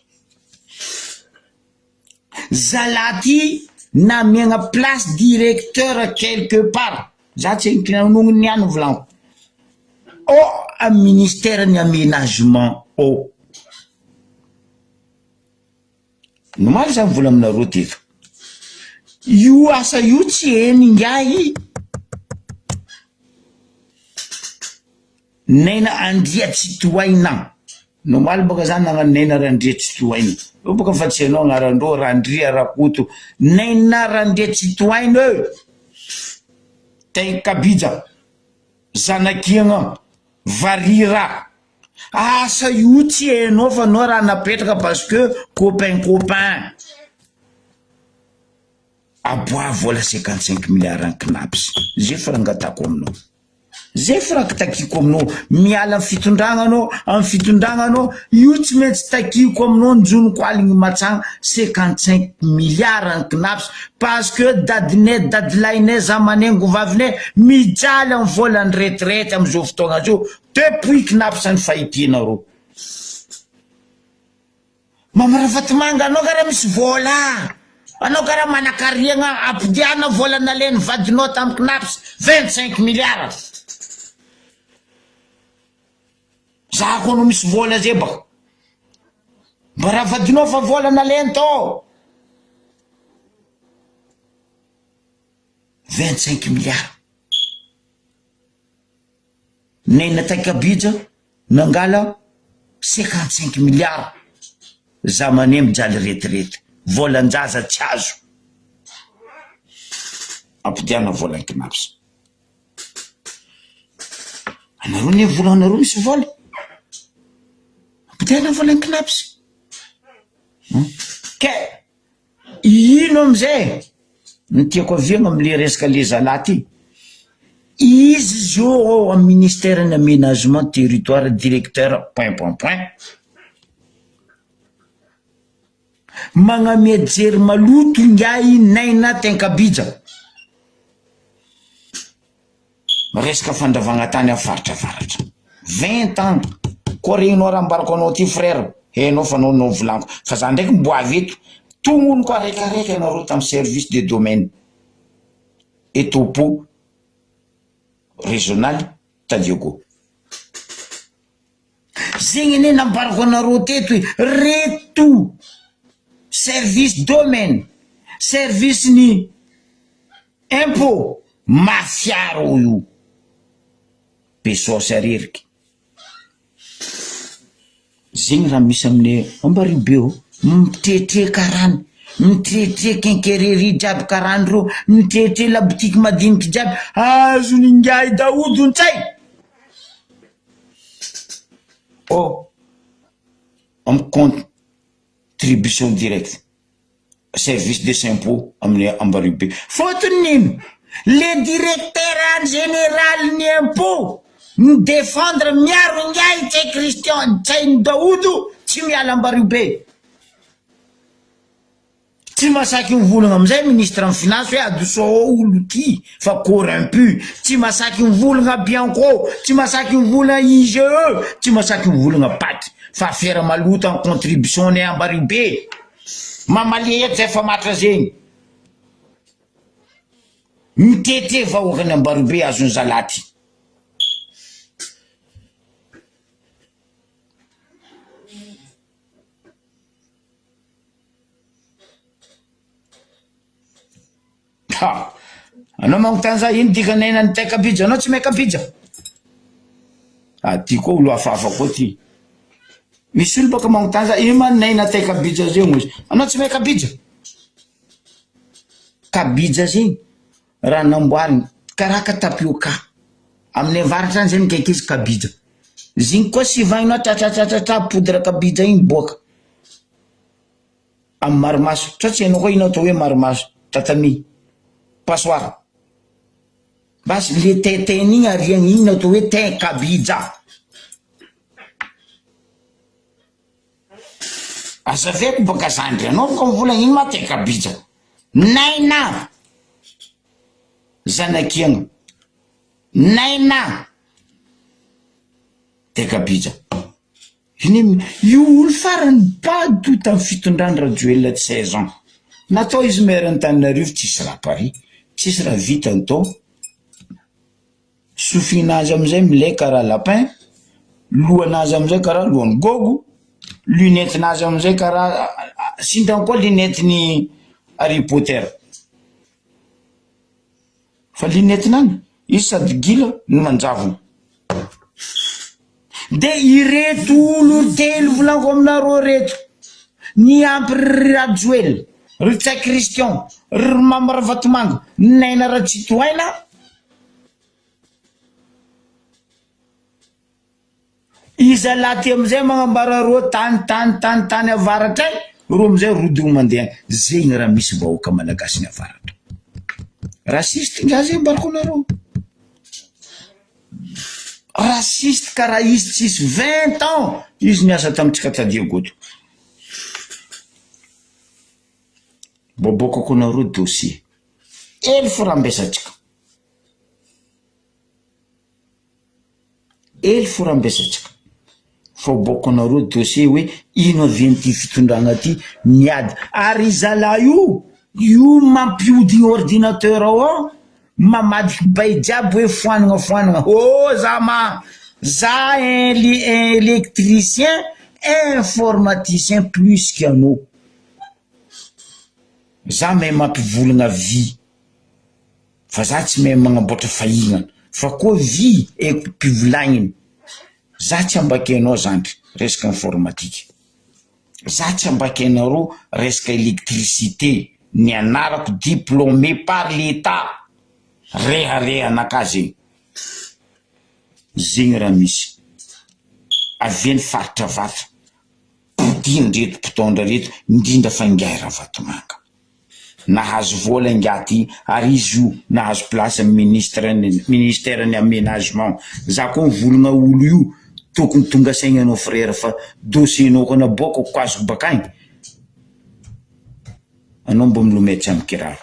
Zalaty namiagna place directeur quelque part. Za tsy kinanonony niany volanko. Au ministère ny aménagement au. Nomaly za vola aminareo teto. Io asa io tsy eny ngiahy. Nena andria tsy toaina. Nomaly baka zany nagnano nena randria tsy toaina. Io baka fa tsy hainao agnarandreo randria rakoto. Nena randria tsy toaina eo. Tenkabija. Zanakiagna. Varira. Asa io tsy hainao fa anao raha napetraka parce que copain. Aboa vola 55 milliards en knaps. Zay farangatako aminao. Zay farangatakiko aminao. Miala amin'ny fitondragna anao. Io tsy maintsy takiko aminao njonoko aligny matsagna 55 milliards en knaps. Parce que dadinay, dadilainay, zamanay, govavinay mijaly amin'ny volany retraite amizao fotoagna zao. Depuis knaps ny fahitinareo. Mamy Ravatomanga anao karaha misy vola. Anao karaha manakariagna ampidiana volana leny vadinao tamin'ny knaps 25 milliards. Za koa no misy vola zay baka. Mba raha vadinao fa volana leny to. 25 milliards. Nena Taikabija nangala 55 milliards. Zamanay mijaly retraite. Volan-jaza tsy azo. Ampidiana volan knaps. Anareo ne vola anareo misy vola. Ampidiana volan knaps. Ke ino amizay ny tiako aviagna amile resaka le zalaty. Izy zao amin'ny ministère ny aménagement territoire directeur ... Magnamia jery maloto ngiahy Nena Tenkabija. Resaka fandravagna tany amin'ny faritra avaratra. 20 ans. Koa regninao raha ambarako anao ty frère. hainao fa anao volaniko fa za ndraiky mbo avy eto tongony koa raikaraika ianareo tamin'ny service de domaine etopo régional Tadiago. Zegny ane nambarako anareo teto reto service domaine service ni impôt mafiaro io pesosy areriky zegny raha misy amin'ny Ambaribe mitretre karany mitretre kenkerery jiaby karany ro mitretre laboutique madiniky jiaby azony ngay daodo ntsay am contribution directe service des impôts amin'ny Ambaribe fotony nino le directeur général ni impôt nous défendre miaro ngay tsay Christian tsay daodo tsy miala Ambaribe tsy masaky mivolagna amizay ministre en finance hoe adoso olo ty fa corrompu tsy masaky mivolagna Bianco tsy masaky mivolagna IGE tsy masaky mivolagna paty fa affaire maloto en contribution ne Ambaribe mamalia eto zay fa matra zegny mitete vahoakany Ambaribe azony zalaty anao magnontany za ino dikanena ny taikabija anao tsy maikabija ty koa olo hafahafa koa ty misy olo baka magnontany za ino maninaina taikabija zegny izy anao tsy maikabija kabija zegny raha namboariny karaka tapioka amin'ny avaratra any zegny kaiky izy kabija zegny koa sivainao tratratratratra poudre kabija igny boaka amin'ny marimaso tratsy anao koa ino atao hoe marimaso tatami passoir bas le teinteny igny ariagny igny atao hoe teint kabija azaveko baka zandry anao boka mivolagna ino ma teint kabija naina zanakiagna naina teint kabija io olo farany bado tamin'ny fitondrany Rajoelina de 16 ans natao izy maire Antananarivo tsisy raha pari tsisy raha vita tao sofinazy amizay milay karaha lapin lohanazy amizay karaha lohany gogo lunetinazy amizay karaha sintany koa lunetiny Harry Potter fa lunetinany izy sady gila no manjavona de ireto olo telo volanko aminareo reto ny ampy Rajoelina ry tsay Christian ry Mama Vatomanga naina Ratsitohaina iza laty amizay magnambara ro tany avaratray ro amizay rodigny mandeha zegny raha misy vahoaka malagasy ny avaratra rasiste nga zay mbarako anareo rasiste karaha izy tsisy 20 ans izy niasa tamitsika Tadiago to bobokako nareo dossier elfo rambesatsika fa boko nareo dossier hoe ino avy ty fitondragna ty miady ary zala io mampiodigny ordinateur ao mamadiky bay jiaby hoe foanagna za électricien informaticien plus qu'anao za mahay mampivolagna vy fa za tsy mahay magnamboatra fahignana fa koa vy mpivolagniny za tsy ambakenao zandry resaka informatique za tsy ambakenareo resaka électricité ny anarako diplômé par l'état rehareha nakazy zegny raha misy aveny faritra vatra podiny reto mpitondra reto indrindra fa ngay Vatomanga nahazo vola ngaty ary izy io nahazo place ministère ny aménagement za koa mivolagna olo io tokony tonga saigna frère fa dossier-nao koa naboko kwazoko bakagny anao mbo milometsy amy kiraro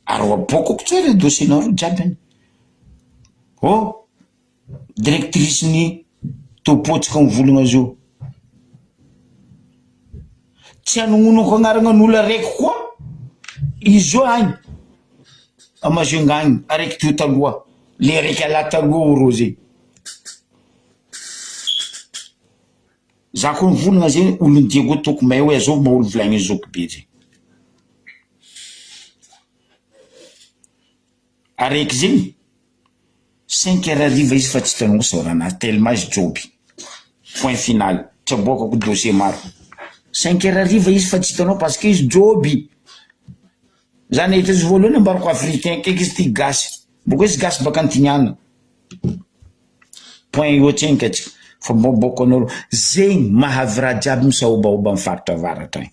ary abokoko tsara dossier-nao ro jiaby directrice ny topotsika mivolagna zio tsy anognonoko agnaranan'olo araiky koa izy io agny amazonga agny araiky teo taloha le araiky ala taloha oro zay za koa mivolagna zay olony diego toko may hoe azao maolo volagny zoko be zay araiky zay 5 heures ariva izy fa tsy tanao saorana tellement izy joby point final tsy aboakako dossier maro 5 heures ariva izy fa tsy tanao parce que izy joby zany hita izy voalohany ambarako africain kaiky izy ty gasy boko izy gasy baka antiniana point ohatrenka atsika fa boboko anao zegny mahavy raha jiaby misaobaoba amin'ny faritra avaratra agny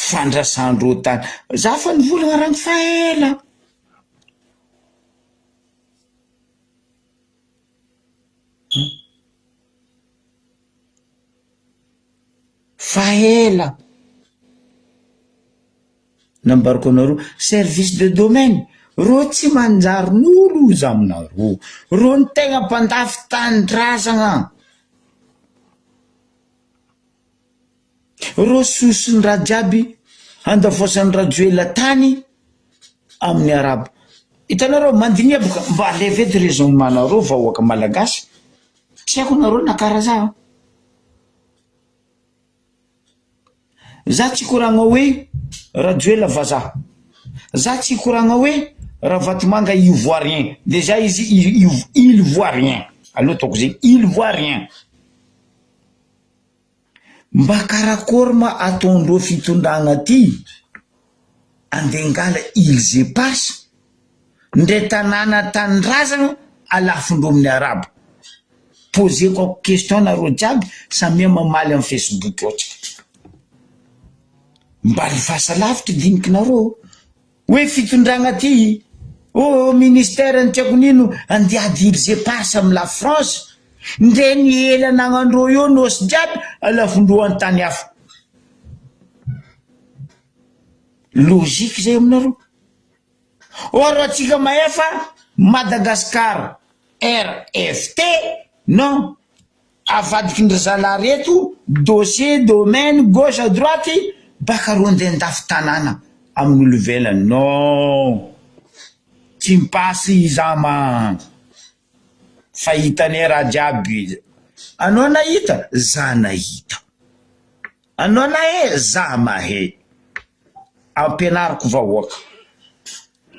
fandrasandro tany za fa nivolagna ragny faela faela nambarako anareo service de domaine ro tsy manjary n'olo izy aminareo ro ny tegna mpandafy tanindrazagna ro sosiny raha jiaby andavoasany rajoela tany amin'ny arabo hitanareo mandinia boka mba leve de raisonnementnareo vahoaka malagasy tsy haiko nareo nakara za tsy koragna hoe rajoela vazaha za tsy koragna hoe raha vatomanga ivoirien déjà izy il voit rien aloha ataoko zegny il voit rien mba karakory ma ataondreo fitondragna ty andengala ils et passe ndre tanàna tanindrazagna alafondreo amin'ny arabo poseko ako question nareo jiaby samia mamaly amin'ny facebook ohatsika mba lifasalavitra dinikinareo hoe fitondragna ty ministère ny tiako nino andiady ils et passe amin'ny la France ndre ny ela nagnandreo io nosy jiaby alafondreo antany hafa logike zay aminareo oro atsika maefa Madagascar RFT non avadiky ndry zalareto dossier domaine gauche à droite baka ro nde ndafy tanàna amin'olo velany non tsy mipasy zama fa hitane raha jiaby anao nahita za nahita anao nahe za mahe ampianariko vahoaka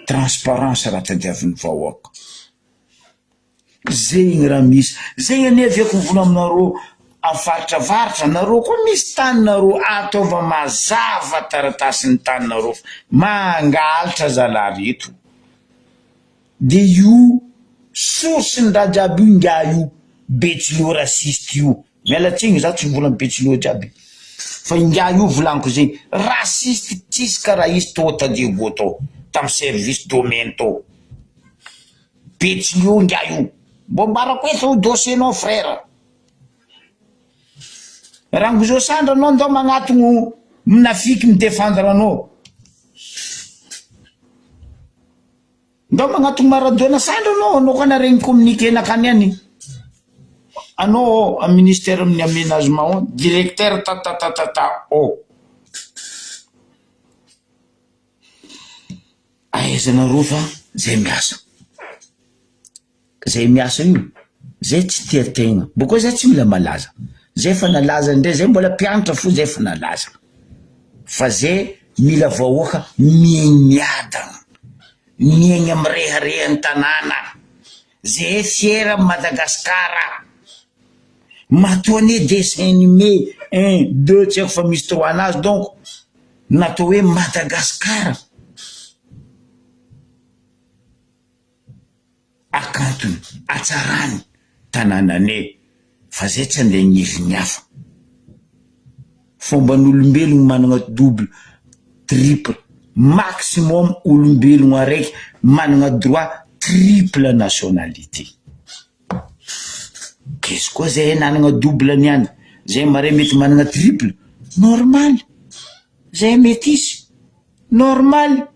transparence raha tadiavin'ny vahoaka zegny raha misy zegny aneviako mivola aminareo afaritra varitra nareo koa misy taninareo ataova mazava taratasiny taninareo mangalitra zalareto de io source ny raha jiaby io nga io betsileo rasiste io mialatsigny za tsy mivola betsileo jiaby fa nga io volaniko zegny rasiste tsisy karaha izy to tadego tao tamy service domaine tao betsileo nga io mbo mbarako hoe tao dossiernao frère rango zao sandra anao ndao magnatogno minafiky midefendre anao ndao magnatogno maradona sandra anao koa naregny communiqué nakany any anao a ministère amin'ny aménagement directeur tatatatata ahaizanareo fa zay miasa io zay tsy tia tegna boko zay tsy mila malaza zay fa nalaza ndray zay mbola pianatra fo zay fa nalaza fa zay mila vahoaka miadagna miegny amy reharehan'ny tanàna zay fiera Madagasikara matoane dessin animé 1 2 tsy haiko fa misy 3 anazy donc natao hoe Madagasikara akantony atsarany tanànane fa zay tsy andeha gniviny hafa fomban'olombelogno managna double triple maximum olombelogno araiky managna droit triple nationalité izy koa zay nanagna double niany zay mare mety managna triple normal zay mety izy normal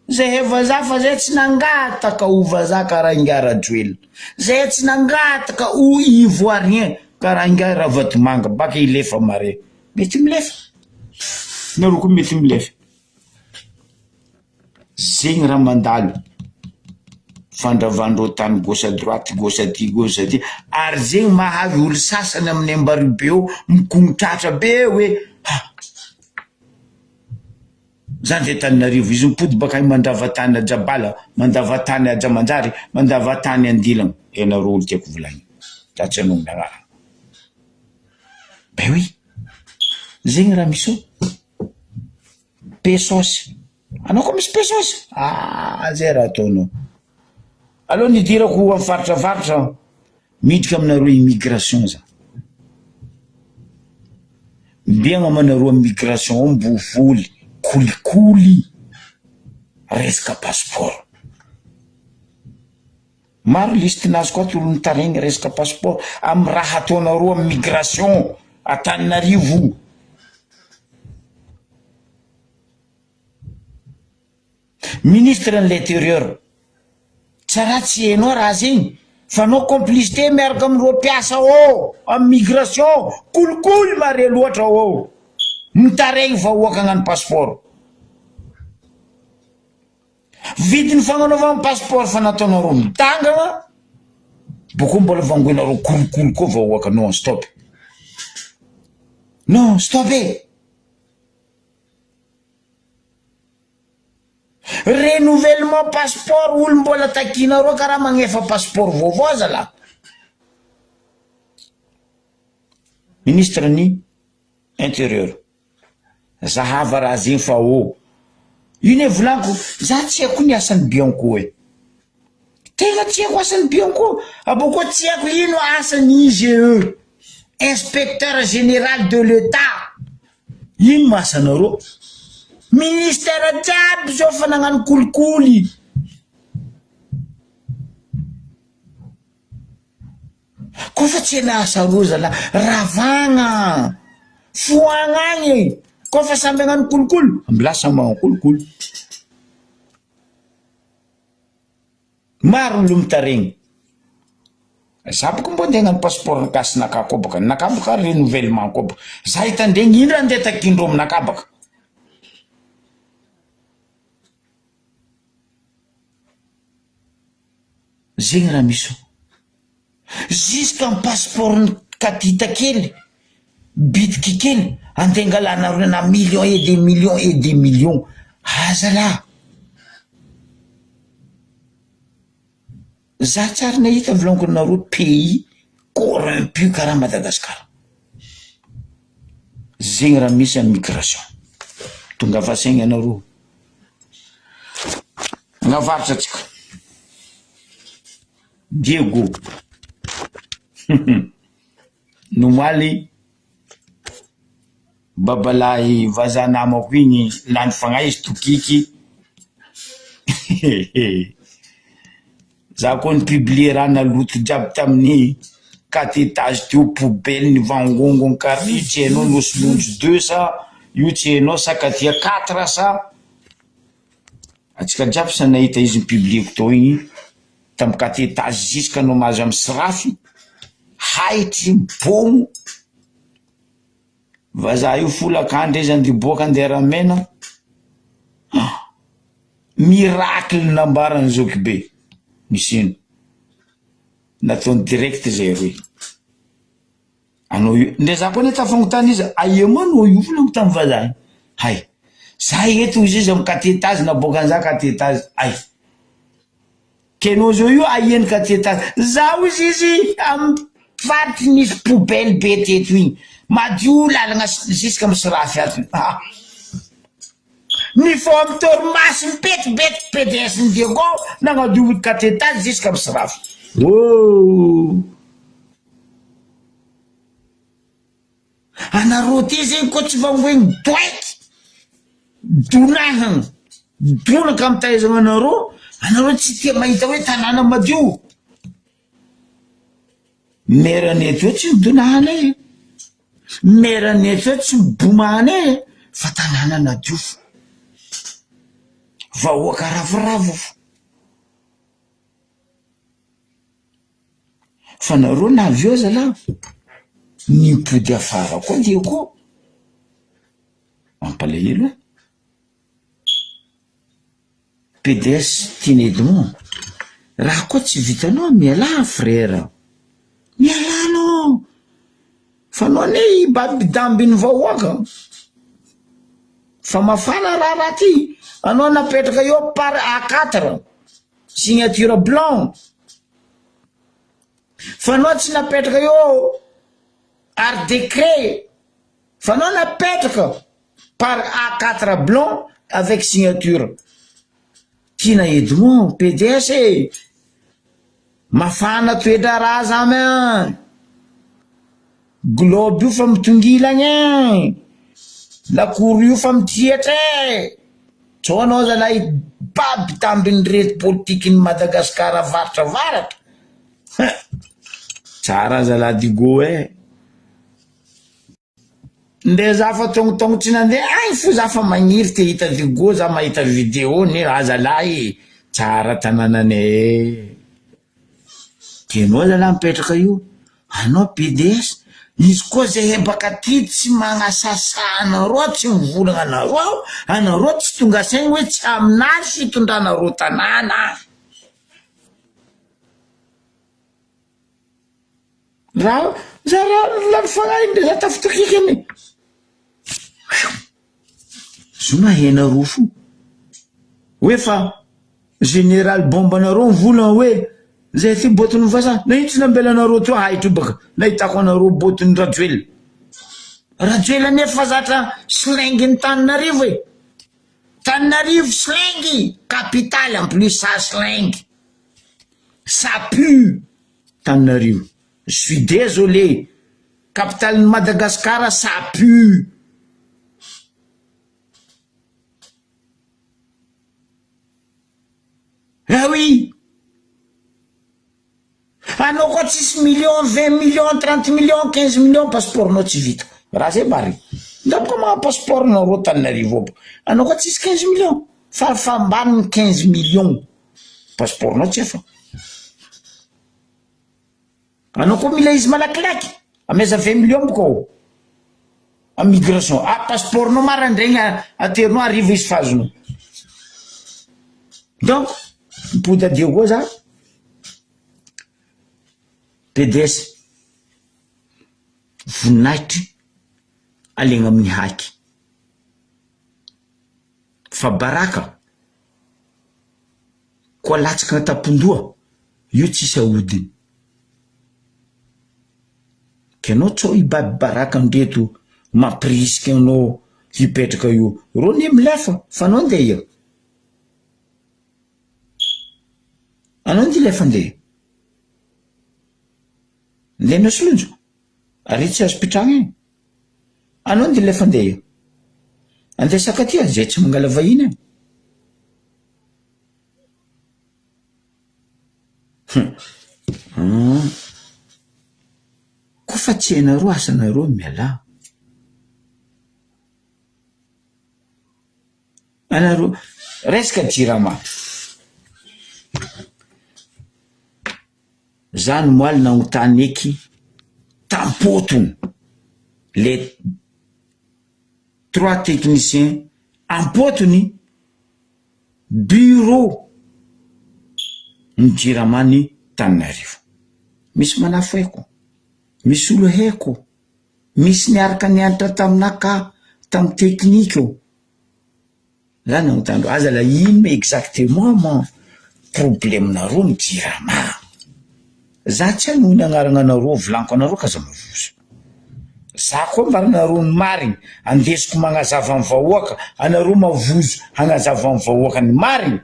zay vaza fa zay tsy nangataka ho vaza karaha ingarajoela zay tsy nangataka ho ivoirien karaha ingara vatomanga baka ilefa mare mety milefa nareo koa mety milefa zegny raha mandalo fandravandreo tany gauche à droite gauche à ty ary zegny mahavy olo sasany amin'ny Ambaribe eo mikontratra be hoe zany de Tananarivo izy mipody baka mandavatany Ajabala mandavatany Ajamanjary mandavatany Andilana enareo olo tiako volagny tratsy anao miarara be oui zegny raha misy pesosy anao koa misy pesosy zay raha ataonao aloha nidirako amin'ny faritravatra miditra aminareo immigration za mbiagna manareo immigration mbovoly kolikoly resaka passeport maro liste nazy koa tolo nitaregny resaka passeport amin'ny raha ataonareo amin'ny migration Antananarivo ministre de l'intérieur tsara tsy hainao raha zegny fa anao complicité miaraka amin'ireo mpiasa ao amin'ny migration kolikoly mare loatra ao mitaregny vahoaka hagnano passeport vidiny fagnanaovana passeport fa nataonareo mitangana boko mbola vangoinareo kolikoly koa vahoaka non stop non stop renouvellement passeport olo mbola takinareo karaha magnefa passeport vaovao zala ministre ni intérieur zahava raha zegny fa ino e volaniko za tsy haiko ny asan'ny Bianco tena tsy haiko asan'ny Bianco aboko tsy haiko ino asan'ny IGE inspecteur général de l'État ino masanareo ministère jiaby zao fa nagnano kolikoly koa fa tsy asa ro zala ravagna foagna agny koa fa samby hagnano kolikoly ambilasa magnano kolikoly maro olo mitaregny za boko mbo ndeha hagnano passeport nakasy naka koa baka naka baka renouvellement koa baka za hitandregny ino raha ndeha takindreo aminaka baka zegny raha misy jusqu'à un passeport katita kely bitiky kely andengalanareo na millions et des millions et des millions azala za tsara nahita volaniko nareo pays corrompu karaha Madagasikara zegny raha misy amin'ny migration tonga fasaigny anareo navaritra atsika Diego nomaly babalahy vazaha namako igny lany fagnahy izy tokiky za koa ny publier raha naloto jiaby tamin'ny 4 étages teo poubelle ny vangongony kary tsy hainao losolonjo 2 sa io tsy hainao sakatia 4 sa atsika jiaby sa nahita izy ny publieko tao igny tamin'ny 4 étages jusqu'à no mahazo amin'ny sirafy haitry bomo vazaha io folakandra izy andiboaka andeha ramena miracle nambarany Zokibe misy ino nataony direct zay roe anao io ndre za koa neta fangotany izy aiema no io volako tamin'ny vazaha hay za eto izy amin'ny 4 étages naboaka an'iza 4 étages ay kenao zao io aieny 4 étages zaho izy amin'ny faritry nisy poubelle be teto igny madio lalagna jusqu'à amin'ny sirafy ato ny fo amin'ny torimasy mipetibety PDS ny Diego nagnadio 4 étages jusqu'à amin'ny sirafy anareo ty zegny koa tsy vangoegny doiky donahagna donaka amin'ny taizagna anareo tsy tia mahita hoe tanàna madio meraneto eo tsy midonahanay meraneto eo tsy mibomahanay fa tanàna nadio vahoaka ravoravo fa nareo navy eo zala nipody afara koa Diego mampalahelo PDS tiana Edmond raha koa tsy vitanao miala frère mialanao fa anao ne babidambiny vahoaka fa mafana raha ty anao napetraka eo par A4 signature blanc fa anao tsy napetraka eo ar décret fa anao napetraka par A4 blanc avec signature tiana Edmond PDS mafana toetra raha zamy globe io fa mitongilagny lakoro io fa mitihatra tsao anao zalahy baby tambiny reto politikiny Madagasikara varatra tsara zalahy digo nde za fa tongotongo tsy nandeha ay fo za fa magniry te hita digo za mahita vidéo ne zalahy tsara tanànanay tianao zalahy mipetraka io anao PDS izy koa zay hebaka ty tsy magnasasa anareo tsy mivolagna anareo tsy tonga saigny hoe tsy aminazy fitondranareo tanàna raha lany fagnahy nde za tafitokikany zoma henareo fo hoe fa général bombe anareo mivolagna hoe zay ty botiny vasa na ino tsy nambelanareo to haitro baka nahitako anareo botiny rajoela nefa zatra slinginy Tananarivo slingy capitale en plus ça sling ça pue Tananarivo je suis désolé capitale de Madagascar ça pue ah oui anao koa tsisy million 20 millions 30 millions 15 millions passeport nao tsy vita raha zay bary ndako maha passeport nareo Tananarivo anao koa tsisy 15 millions farafambaniny 15 millions passeport nao tsy efa anao koa mila izy malakilaky ameza 20 millions boka a migration passeport nao marandregny aterinao ariva izy fazonao donc mipody adio koa za PDS voninahitry alegna amin'ny haky fa baraka koa latsaka tapondoa io tsisy ahodiny kenao tsao ibaby baraka ndreto mampirisika anao hipetraka io ro ny milefa fa anao ndeha io anao ndi lefa ndeha ndenao solonjo ary tsy azo pitragna anao ndi lefa ndeha andeha sakatia zay tsy mangala vahiny koa fa tsy hainareo asanareo miala anareo resaka jirama zany moaly nagnotany eky tampotony les 3 techniciens ampotony bureau ny jiramany Tananarivo misy manafo haiko misy olo haiko misy niaraka nianatra taminaka tamy teknika io zany nagnotany aza la ino exactement ma problème nareo ny jirama za tsy ano ny agnarana anareo volaniko anareo ka za mavozo za koa marinareo ny mariny andesiko magnazava ny vahoaka anareo mavozo hagnazava ny vahoaka ny mariny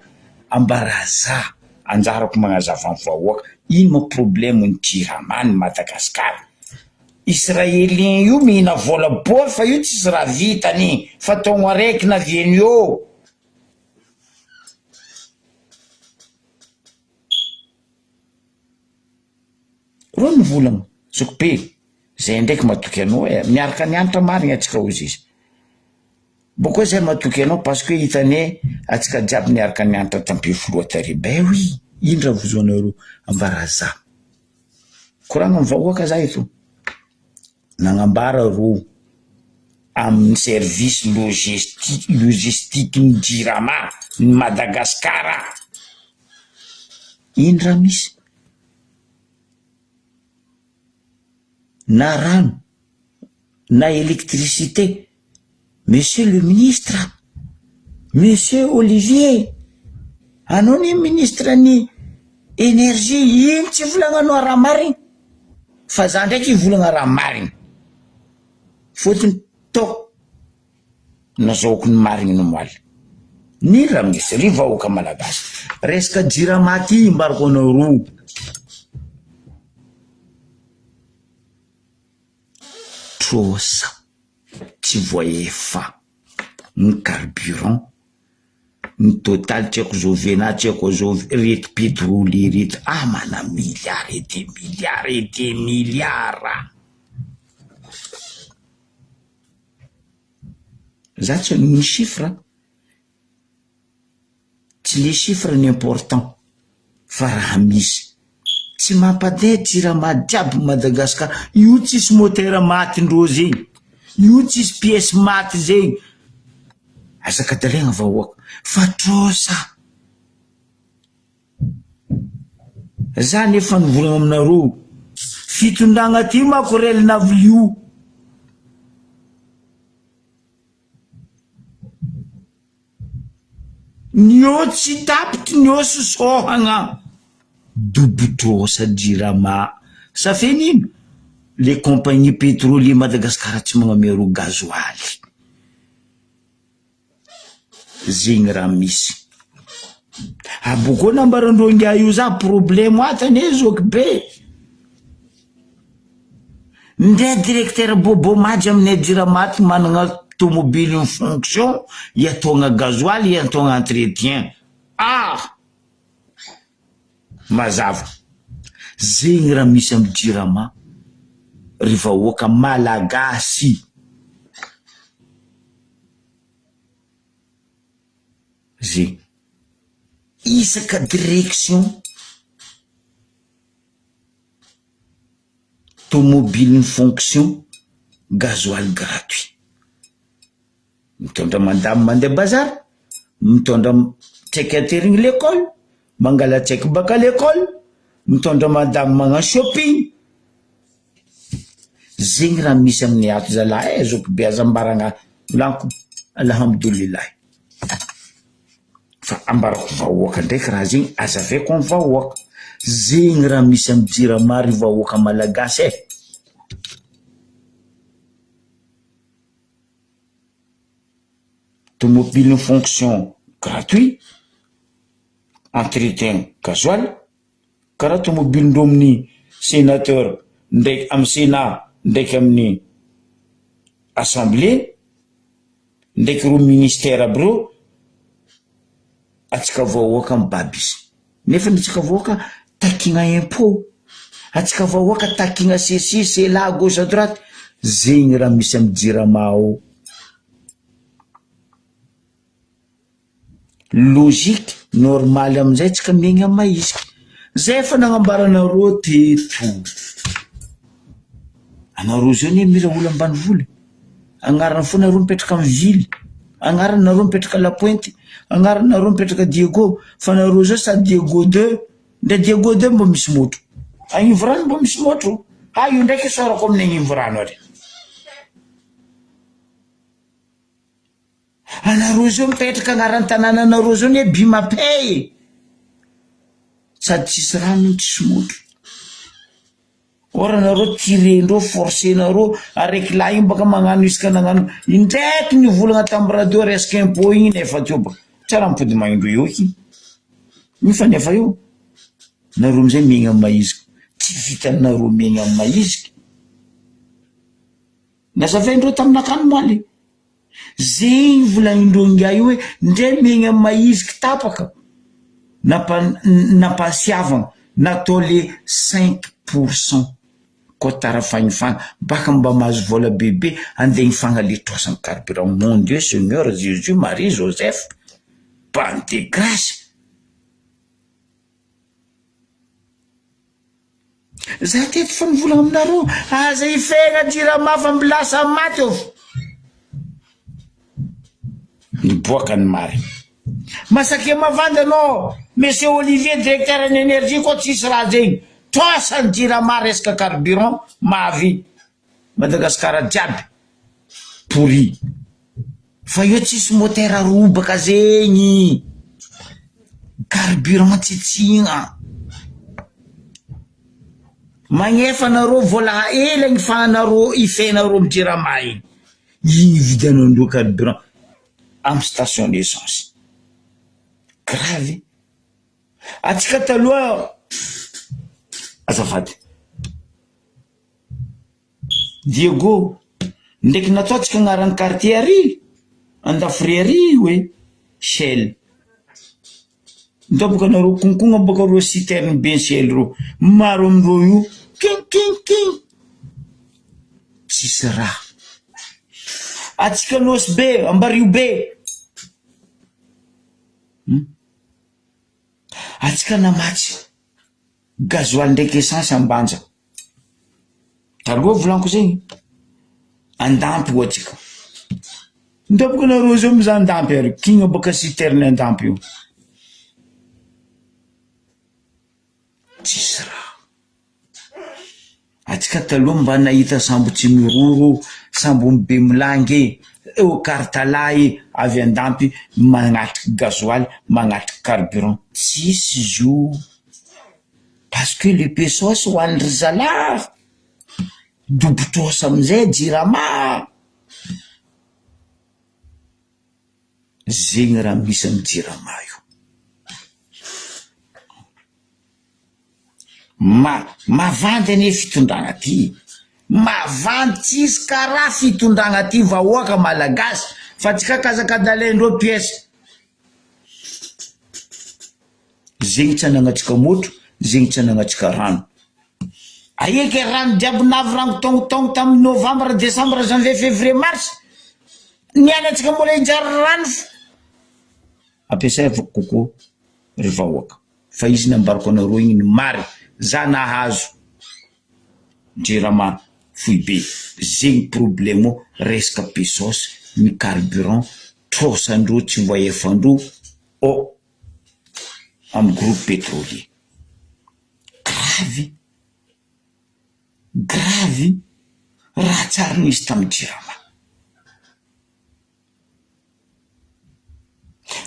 ambaraza anjarako magnazava ny vahoaka ino ma problème ny jirama ny Madagasikara Israélien io mihina vola boly fa io tsisy raha vitany fa taogno araiky na vieny eo ro mivolagna sokope zay ndraiky matoky anao miaraka nianatra marigny atsika ozy izy boko zay matoky anao parce que hitane atsika jiaby niaraka nianatra tampi filoha tary ben oui indra vozoanareo ambaraza koragna mivahoaka za eto nagnambara ro amin'ny service logistique ny Jirama ny Madagasikara. Iny raha misy na rano na électricité. Monsieur le ministre, Monsieur Olivier, anao ny ministre ny énergie, iny tsy volagnanao raha marina fa za ndraiky volagna raha marina fotony tao nazahoako ny marina no moaly ny raha misy ry vahoaka malagasy resaka Jirama ty mbarako anao roa. Trosa tsy voaefa ny carburant ny total tsy haiko zao vena tsy haiko zao reto pétrole reto mana milliards et des milliards et des milliards. Za tsy ny chiffre, tsy les chiffres n'important fa raha misy tsy mampadeha Jirama jiaby Madagasikara. Io tsisy motera maty ndro zegny, io tsisy pièce maty zegny. Azaka dalaigna vahoaka fa trosa za nefa nivolagna aminareo fitondragna ty mako relinavy io. Nio tsy tapitry nio sosohagna dobotrosa Jirama ça fait nino les compagnies pétroliers Madagasikara tsy magnamero gazoaly. Zegny raha misy aboko nambarandro ngia io za problème atane zoky be ndre directeur Bobo Madja aminay Jirama ty managna tomobile en fonction iatogna gazoaly iatogna entretien. Mazava zegny raha misy amin'ny Jirama ry vahoaka malagasy. Zegny isaka direction tomobile en fonction gazoaly gratuit. Mitondra madame mandeha bazary, mitondra tsaiky aterigny l'école, mangala tsaiky baka l'école, mitondra madame magna shopping. Zegny raha misy amin'ny ato zalahy zoko be azambaragna lanko alhamdulillah. Fa ambarako vahoaka ndraiky raha zegny azaveko amin'ny vahoaka. Zegny raha misy amin'ny Jirama ry vahoaka malagasy Tomobile en fonction gratuit, entretien gasoil, karaha tomobile ndro amin'ny sénateur ndraiky amin'ny sénat ndraiky amin'ny assemblée ndraiky ro ministère aby reo atsika vahoaka mibabisy. Nefa atsika vahoaka takigna impôt, atsika vahoaka takigna ceci cela à gauche à droite. Zegny raha misy amin'ny Jirama ao. Logique normal amizay tsika miegna maïsky. Zay fa nagnambaranareo teto. Anareo zao ne mila olo ambany voly. Agnarana fo nareo mipetraka amin'ny ville. Agnarana nareo mipetraka La Pointe. Agnarana nareo mipetraka Diego. Fa nareo zao sa Diego 2. Nde Diego 2 mba misy motro. Agnivorano mba misy motro. Io ndraiky sorako amin'ny agnivorano ary. Anareo zao mipetraka agnarana tanàna anareo zao ne Bimapay. Sady tsisy rano tsisy motro. Ora nareo tirendreo forcenareo araiky lahy iny baka magnano isaka nagnano indraiky nivolagna tamin'ny radio resaka impôt igny nefa teo ba tsara mipody magnindro eo iky nefa nefa io nareo amizay miegna amin'ny maizika tsy vitanareo miegna amin'ny maizika nazavaindreo tamin'akany moaly zegny volagnindreo ngia io hoe ndray miegna amin'ny maizika tapaka napasiavagna natao le 5% kotara fagnifagna baka mba mahazo vola bebe andeha hifagna le troasany carburant. Mon Dieu Seigneur Jésus Marie Joseph Pan de grâce. Za teto fa nivolagna aminareo aza ifegna Jirama fa mbilasa maty eo. miboaka ny mary. Masake mavanda anao monsieur Olivier directeur ny énergie koa tsisy raha zegny toasa ny jirama resaka carburant mahavy Madagasikara jiaby pourri fa io tsisy motera robaka zegny carburant tsitsigna magnefa nareo vola ela gny fanareo ifenareo mijirama igny vidanao carburant am station d'essence grave atsika taloha azafady Diego ndraiky nataotsika agnaran'ny quartier ary andafry ary hoe Shell ndobaka nareo konkogna baka reo citerne ben Shell reo maro amindreo io king tsisy raha atsika nosy be ambario be atsika namatsy gasoil ndraiky essence ambanja taloha volaniko zegny andampy ho atsika ndobaka nareo zao miza andampy ary kigna baka citerne andampy io tsisy raha atsika taloha mba nahita sambo tsy miroro sambo be milangy eo kartalay avy andampy magnatriky gasoil magnatriky carburant tsisy zo parce que le pesos ho an'ny ry zalahy dobotrosa amizay jirama zegny raha misy amy jirama io mavandy ane fitondragna ty mavandy tsisy karaha fitondragna ty vahoaka malagasy fa tsika kazakadalendreo pièce zegny tsy anagnatsika motro zegny tsy anagnatsika rano aieky rano diaby navy rango tongotongo tamin'ny novembre décembre janvier février mars nianatsika mbola injary rano ampiasay avako kokoa ry vahoaka fa izy nambarako anareo igny ny mary za nahazo jirama foibe zegny problème resaka pesos ny carburant trosandreo tsy voaefandreo amy groupe pétrolier grave raha tsara nisy tamy jirama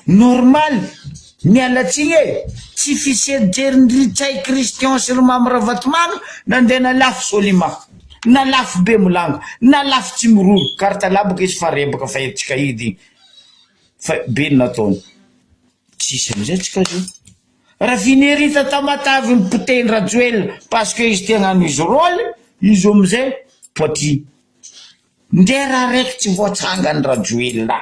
normal mialatsiny tsy fiserijerin-dry tsay Christian sy ry mamy Ravatomanga nandeha nalafo Solima nalafo be Molango nalafo tsy miroro kartalabaka izy fa rebaka fa etsika idy fa be nataony tsisy amizay tsika zao rafinerita tamatavy ny poteny rajoel parce que izy tegnano izy rôly izy amizay poti ndre raha raiky tsy voatsanga ny rajoel la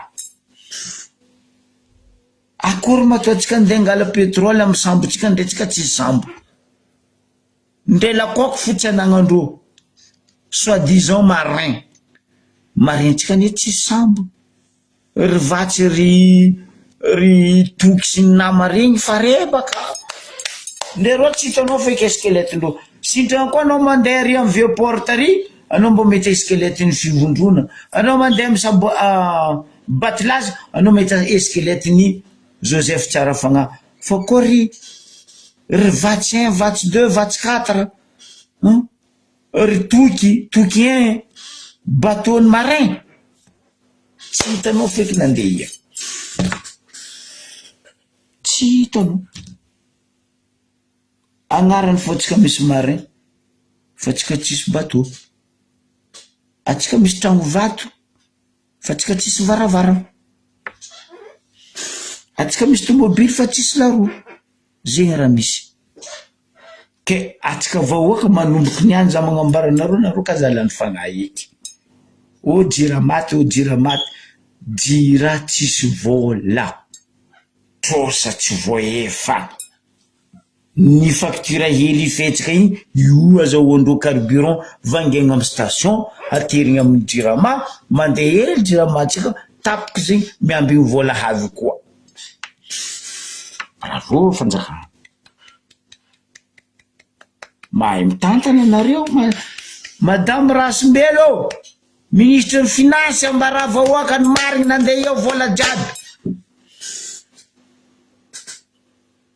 akory mataotsika nde ngala petrole amy sambotsika ndre tsika tsy sambo ndre lakoko fotsy anagnandreo soi-disant marin tsika ne tsy sambo ry vatsy ry toky sy ny nama regny fa rebaka ndre ro tsy hitanao feky eskeletindreo sindrana koa anao mandeha ry amy vieux porte ry anao mbo mety eskeletiny fivondrona anao mandeha amy sabo Batilazy anao mety eskeletiny Joseph Tsarafagna fa koa ry vatsy 1 vatsy 2 vatsy 4 ry toky 1 bateau ny marin tsy hitanao feky nandeha ia tsy hitanao agnarany fotsika misy marin fa tsika tsisy bateau atsika misy tragno vato fa tsika tsisy varavara atsika misy tomobily fa tsisy laroa zegny raha misy ke atsika vahoaka manomboky niany za magnambaranareo nareo kazalany fagnahy eky jiramaty jira tsisy vola trosa tsy voaefa ny facture hely fetsika igny io azahoandreo carburant vangaigna amy station aterigna amy jirama mandeha hely jirama tsika tapiky zegny miamby iny vola havy koa bravo fanjakana mahay mitantana nareo madame Rasimbelo ministre finance ambara vahoaka ny marigny nandeha eo vola jiaby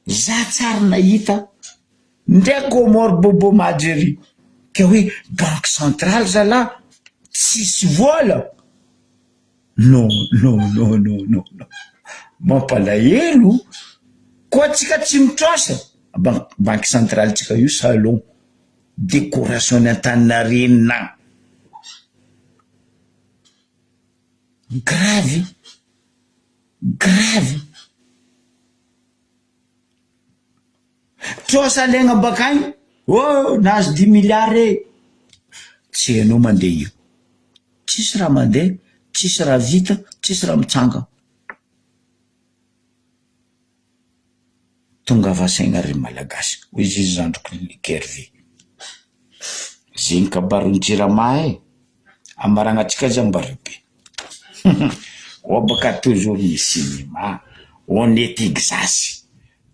za tsara nahita ndraiky Omar Bobo Madjeri ka hoe banque centrale zala tsisy vola. Non, mampalahelo koa tsika tsy mitrasa banque centrale tsika io salon décoration Antaninarenina grave trosa legna bakagny nahazo 10 milliards tsy hainao mandeha io, tsisy raha mandeha, tsisy raha vita, tsisy raha mitsanga. Tonga vasaigna ry malagasy hoy izy zandroko kerve zegny kabaron-jirama amaragnatsika azy ambarebe obaka toujours misy cinéma on est Texas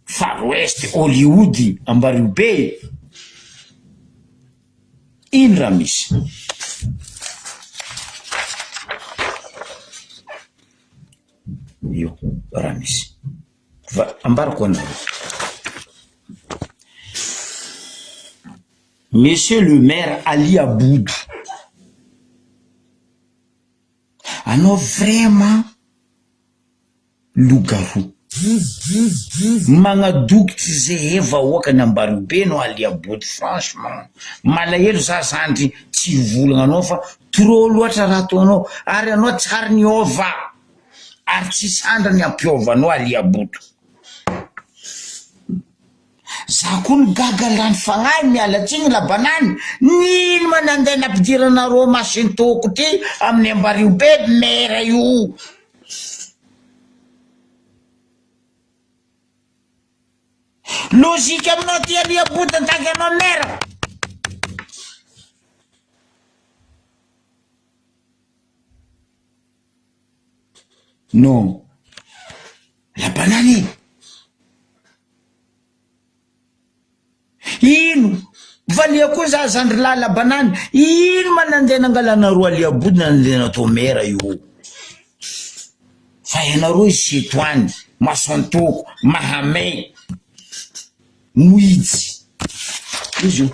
Far West Hollywood ambarebe ino raha misy io raha misy ambarako anareo. Monsieur le maire Ali Aboudou, anao vraiment loup-garou magnadokitry zay vahoakany Ambaribe no Ali Aboudou. Franchement malahelo za zandry tsy volagna anao fa trop loatra raha ataonao ary anao tsary niova ary tsy sandra ny ampiovanao Ali Aboudou. Za koa ny gaga lany fagnahy mialatsiny labanany nino manandeha nampidiranareo masintoko ty amin'ny Ambaribe mera io. Logika aminao ty Ali Aboudou antaky anao mera. Non, labanany ino valia koa za zandry lahy labanany ino manandeha nangalanareo Ali Aboudou nandeha natao mera io fa ianareo izy Etoany Masantoko Mahamay Moidy izy io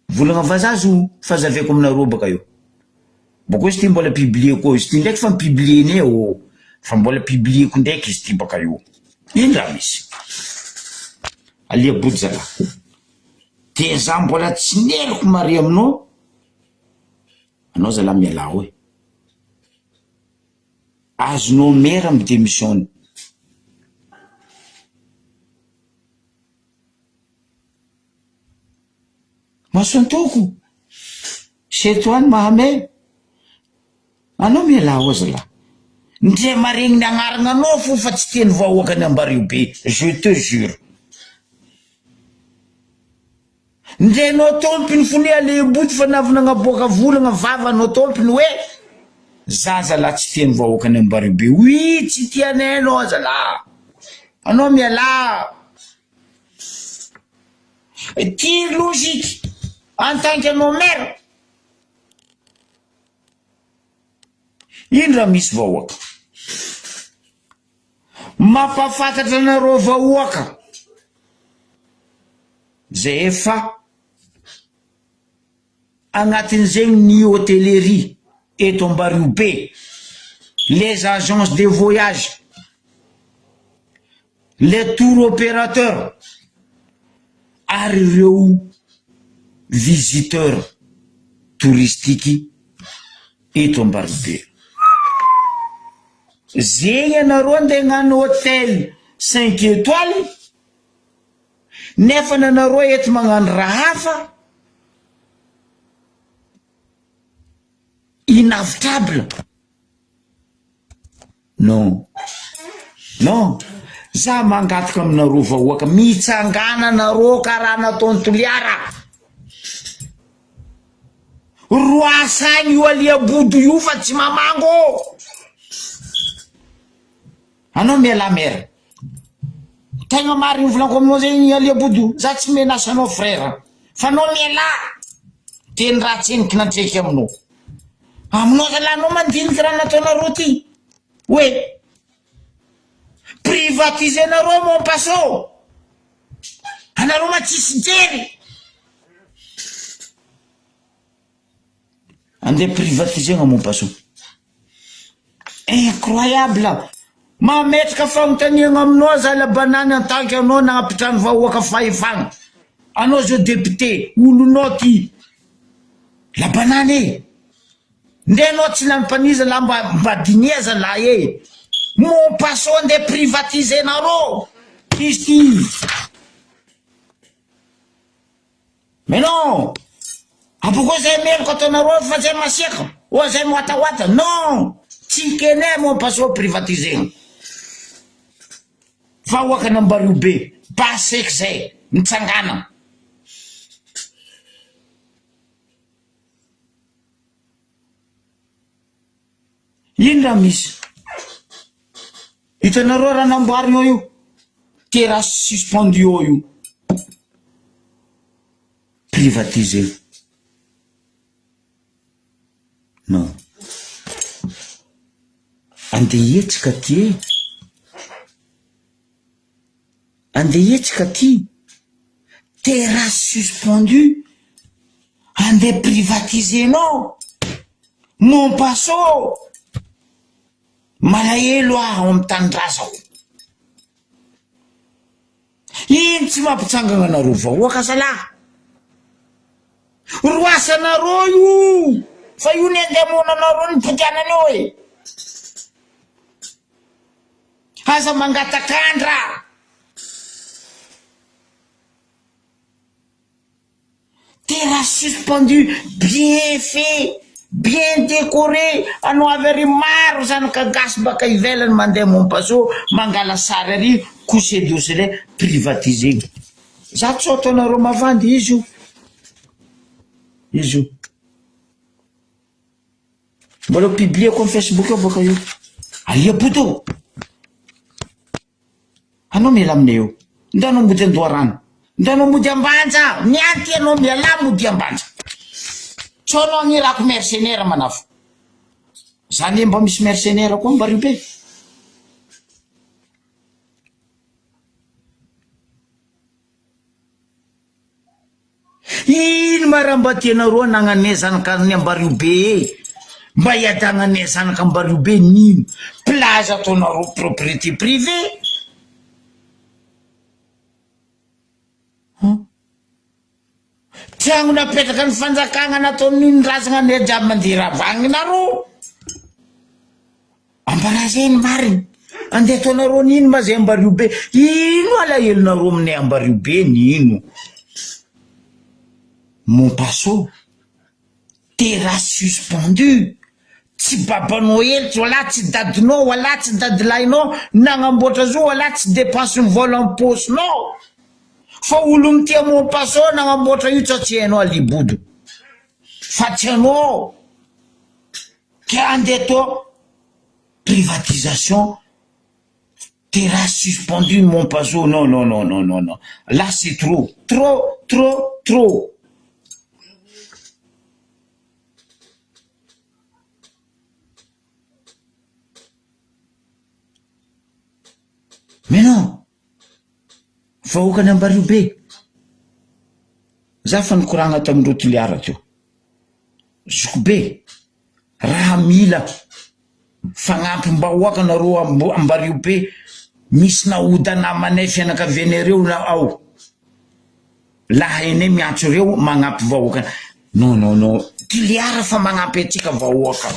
volagna vazazo fazaveko aminareo baka io bako izy ty mbola publieko izy ty ndraiky fa mipubliene fa mbola publieko ndraiky izy ty baka io. Ino raha misy Ali Aboudou zala te za mbola tsy neriko mari aminao anao zala miala hoe azonao mera amy démission Masantoko Etoany Mahamay anao miala hoe zala ndre maregny ny agnarana anao fo fa tsy teny vahoakany Ambaribe, je te jure. Ndre nao tompiny fony Ali Aboudou fa navina naboaka volagna vava nao tompiny hoe za zala tsy teny vahoakany Ambaribe. Oui, tsy tianay anao zala. Anao miala. Ty logique en tant que anao maire. Ino raha misy vahoaka mampafantatra anareo vahoaka zay efa agnatin'izegny ny hôtellerie eto Ambaribe, les agences de voyage, les tours opérateurs ary ireo visiteurs touristiques eto Ambaribe. Zegny anareo andeha hagnano hôtel 5 étoiles nefa nanareo eto magnano raha hafa inavitrable. Non, za mangataka aminareo vahoaka mitsangana nareo karaha nataony Toliara. Roasagny io Ali Aboudou io fa tsy mamango. Anao miala mera. Tegna marigny volako aminao zegny Ali Aboudou, za tsy menasa anao frère. Fa anao miala. Teny raha tseniky nandreky aminao. Aminao zala anao mandiniky raha nataonareo ty. Hoe Privatiser nareo mon paso. Anareo matsisy jery. Ande privatiser mon paso. Incroyable. Mametraka fagnontaniana aminao za la banane en tant que anao nagnapitrano vahoaka fahefagna. Anao zao député, olonao ty. La banane. Nde anao tsy nampaniza la mba dinieza la e. Mon paso ande privatiser nareo. Ici. Mais non. Pourquoi zay meloko ataonareo fa zay masiaka? O zay moatawata? Non. Tsy kene mon paso privatiser. Vahoaka nambaro be. Baseky zay. Mitsangana. Ino raha misy? Hitanareo raha namboarina io? Terrasse suspendu io. Privatiser. Non. Andeha hetsika ty. Andeha hetsika ty. Terrasse suspendu. Andeha privatiser non. Mon paso. Malahelo aho amin'ny tanindrazao. Ino tsy mampitsangana anareo vahoaka zalahy? Roasanareo io. Fa io ny andehamonanareo ny mpidiananao e. Aza mangatakandra. Terrasse suspendu, bien fait, bien décoré. Anao avy ary maro zanaka gasy baka ivelany mandeha mon paso mangala sary ary kosedosele privatiser. Za tsy ataonareo mavandy izy io. Izy io. Mbola publieko amin'ny Facebook eo baka io. Alia poto. Anao miala aminay eo. Ndanao mody Andoharano. Ndanao mody Ambanja. Nianty anao miala mody Ambanja. Tsy anao anirako mercenaire manafo. Zany mba misy mercenaire koa mba ribe. Ino maramba tianareo nagnane zanaka ny Ambario be. Mba hiadagnane zanaka Ambario be nino? Plage ataonareo propriété privée. Tiagno napetraka ny fanjakagna nataon'ino razagna ny jiaby mandeha vagnanareo. Ambarazeny mariny. Andeha ataonareo nino ma zay Ambario be? Ino alahelonareo aminay Ambario be nino? Mon paso. Terrasse suspendu. Tsy babanao elitra wala tsy dadinao wala tsy dadilahinao nagnamboatra zo wala tsy dépense ny vola amin'ny posinao. Fa olo mitia mon paso nagnamboatra io tsy hainao alibodo. Fa tsy hainao. Ka andeha to privatisation. Terrasse suspendue mon paso. Non, non, non, non, non, non. Là c'est trop. Trop, trop, trop. Mais non. Vahoaka ny Ambario be. Za fa nikoragna tamindreo tiliara teo. Zoko be. Raha mila fagnampy mbahoaka nareo Ambario be. Misy naodana manay fianakavianareo na ao. Laha ene miantso reo magnampy vahoaka. Non, non, non. Tiliara fa magnampy atsika vahoaka.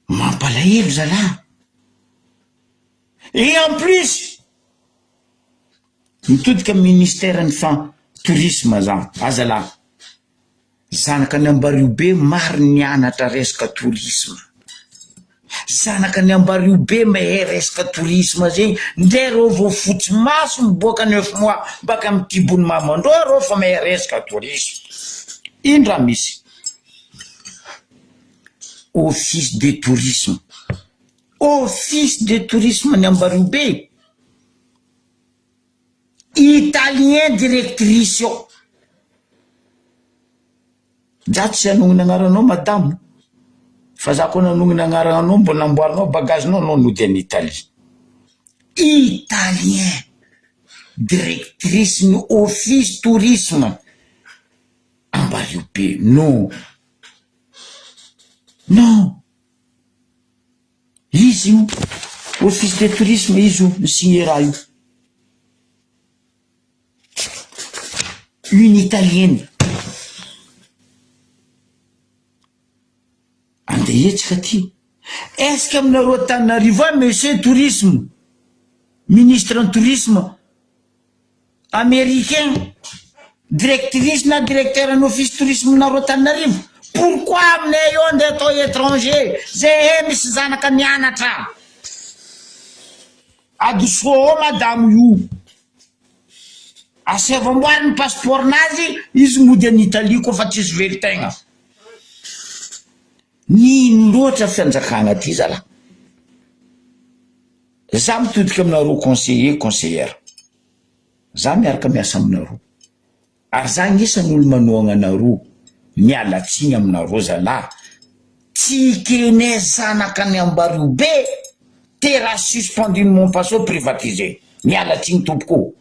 Mampalahelo zalahy. Et en plus, mitodika ministère ny tourisme za, azala. Zanaka ny Ambario be maro nianatra resaka tourisme. Zanaka ny Ambario be mahay resaka tourisme zay. Ndre reo vao fotsy maso miboaka 9 mois baka mitibony mamandro reo fa mahay resaka tourisme. Ino raha misy? Office de tourisme. Office de tourisme ny Ambario be. Italien directrice. Jato sy anogn'ny agnaranao madame. fa za koa nanonona agnarananao mbo namboarinao bagagenao anao nody any Italie. Italien, directrice ny office tourisme Ambariobe. Non, non, izy io office de tourisme izy io misigné raha io. Une italienne. Andehetsika ty. Est-ce que aminareo Antananarivo monsieur tourisme, ministre en tourisme américain, directrice na directeur en office tourisme nareo Antananarivo? Pourquoi aminay eo andeha atao étranger? Zay misy zanaka mianatra. Adosoa madame io. Asevamboary ny passeport nazy, izy mody any Italie koa fa tsisy veritegna. Nino loatra fianjakana ty zala. Za mitodika aminareo conseiller, conseillère. Za miaraka miasa aminareo. Ary za agnisan'olo manohagna anareo, miala tsiny aminareo zala. Tsy kenay zanaka ny Ambariobe, terrasse suspendue Montpasso privatisé. Miala tsiny tompoko.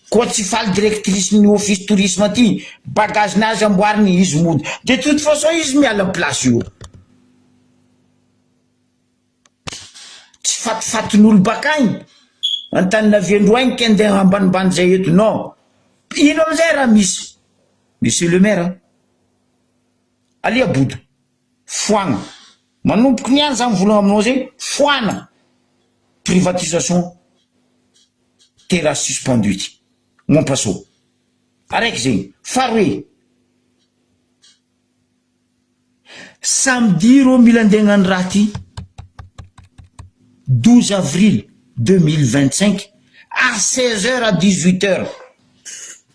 Koa tsy faly directrice ny office tourisme ty, bagage nazy amboariny izy mody. De toute façon izy miala place io. Tsy fatifatin'olo bakagny. Antaninaviandro agny kendeha ambanimbany zay eto. Non. Ino amizay raha misy? Monsieur le maire, alia bodo, foagna. Manomboky niany za mivolagna aminao zay, foana. Privatisation, terrasse suspendue ty. Montpasso. Araiky zegny. Faroe. Samedi ro mila andeha hagnano raha ty. 12 avril 2025 à 16h à 18h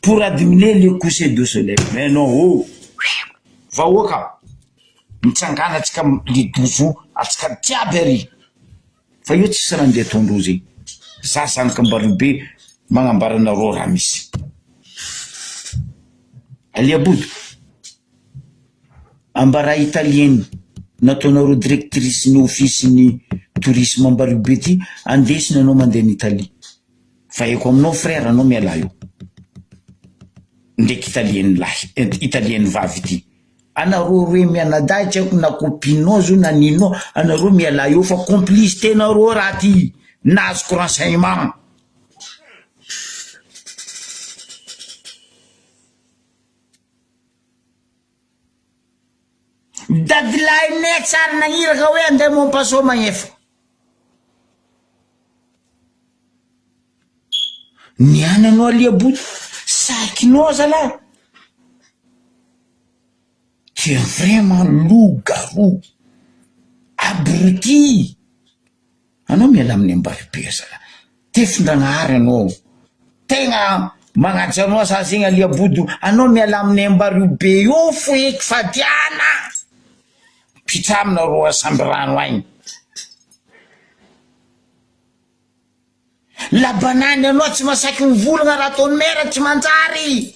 pour adminer le coucher de soleil. Mais non, oh, vahoaka mitsangana atsika le 12 atsika jiaby ary. Fa io tsisy raha andeha ataondreo zegny. Za zanaka Ambariobe magnambara anareo raha misy. Aliabodo, ambara italienne nataonareo directrice ny office ny tourisme Ambariobe ty, andesina anao mandeha ny Italie. Fa eko aminao frère anao miala io. Ndraiky italienne lahy, italienne vavy ty. Anareo roe mianadahy tsy haiko na copinao zo na ninao, anareo miala io fa complice tenareo raha ty. Nazoko renseignement. Dadilay ne tsara nagniraka hoe andeha Montpasso magnefa. Niany anao Aliabodo, sakinao zala. Tu es vraiment loup-garou, abruti. Anao miala amin'ny Ambariobe zala. Tefindragnahary anao. Tegna magnaja anao sa zegny Aliabodo, anao miala amin'ny Ambariobe io fo eky fadiana. Pitramina roa samby rano agny. Labanany anao tsy masaky mivolagna raha ataony mera tsy manjary.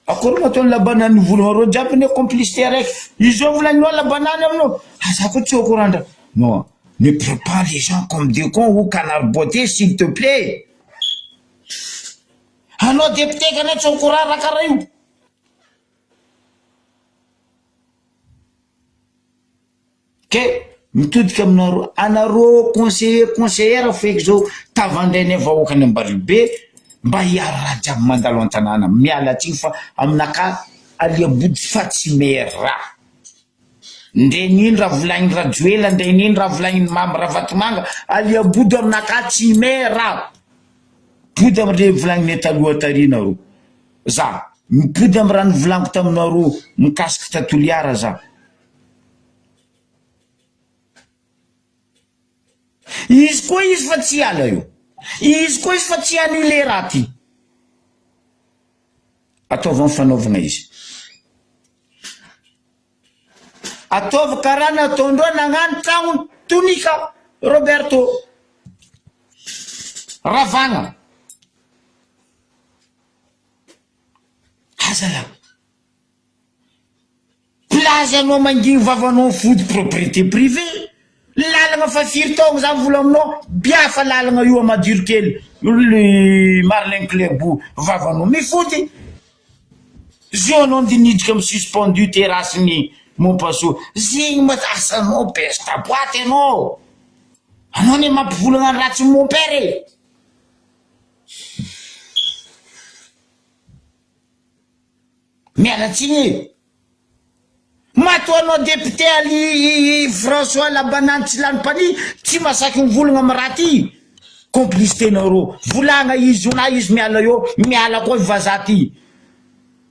Akory mataony labanany mivolagna roa jiaby ne complicité araiky. Izy io volagninao labanany aminao. Asa koa tsy au courant ndra. Non, ne prépare les gens comme des cons ou canard beauté s'il te plaît. Anao député kana tsy au courant raha karaha io. Ke mitodika aminareo, anareo conseiller, conseillère feky zao tavandrainay vahoaka ny Ambariobe mba hiaro raha jiaby mandalo an-tanàna. Miala tsiny fa aminaka Aliabodo fa tsy mera. Ndre nino raha volagny Rajoela, ndre nino raha volagny Mamy Ravatomanga, Aliabodo aminaka tsy mera. Pody am're volagny taloha tarinareo. Za mipody am' raha nivolaniko taminareo mikasiky Tatoliara za. Izy koa izy fa tsy ala io. Izy koa izy fa tsy annulé raha ty. Ataova mifanaovana izy. Ataova karaha nataondreo nagnano tragno tonika Roberto Ravagna. Azala. azy anao manginy vavanao fody propriété privée lalagna fa firy taogno za vola aminao biafa lalagna io amadiro kely le Marlin Clébo vavanao mifody zio anao ndinidika amy suspendu terrasse-ny Montpasso zegny matasanao besta boîte anao ne mampivolagna ny ratsy mon père mialatsiny matoanao député ali François Labanane tsy lany-pani tsy masaky mivolagna amy raha ty complicité nareo volagna izy ona izy miala eo miala koa vaza ty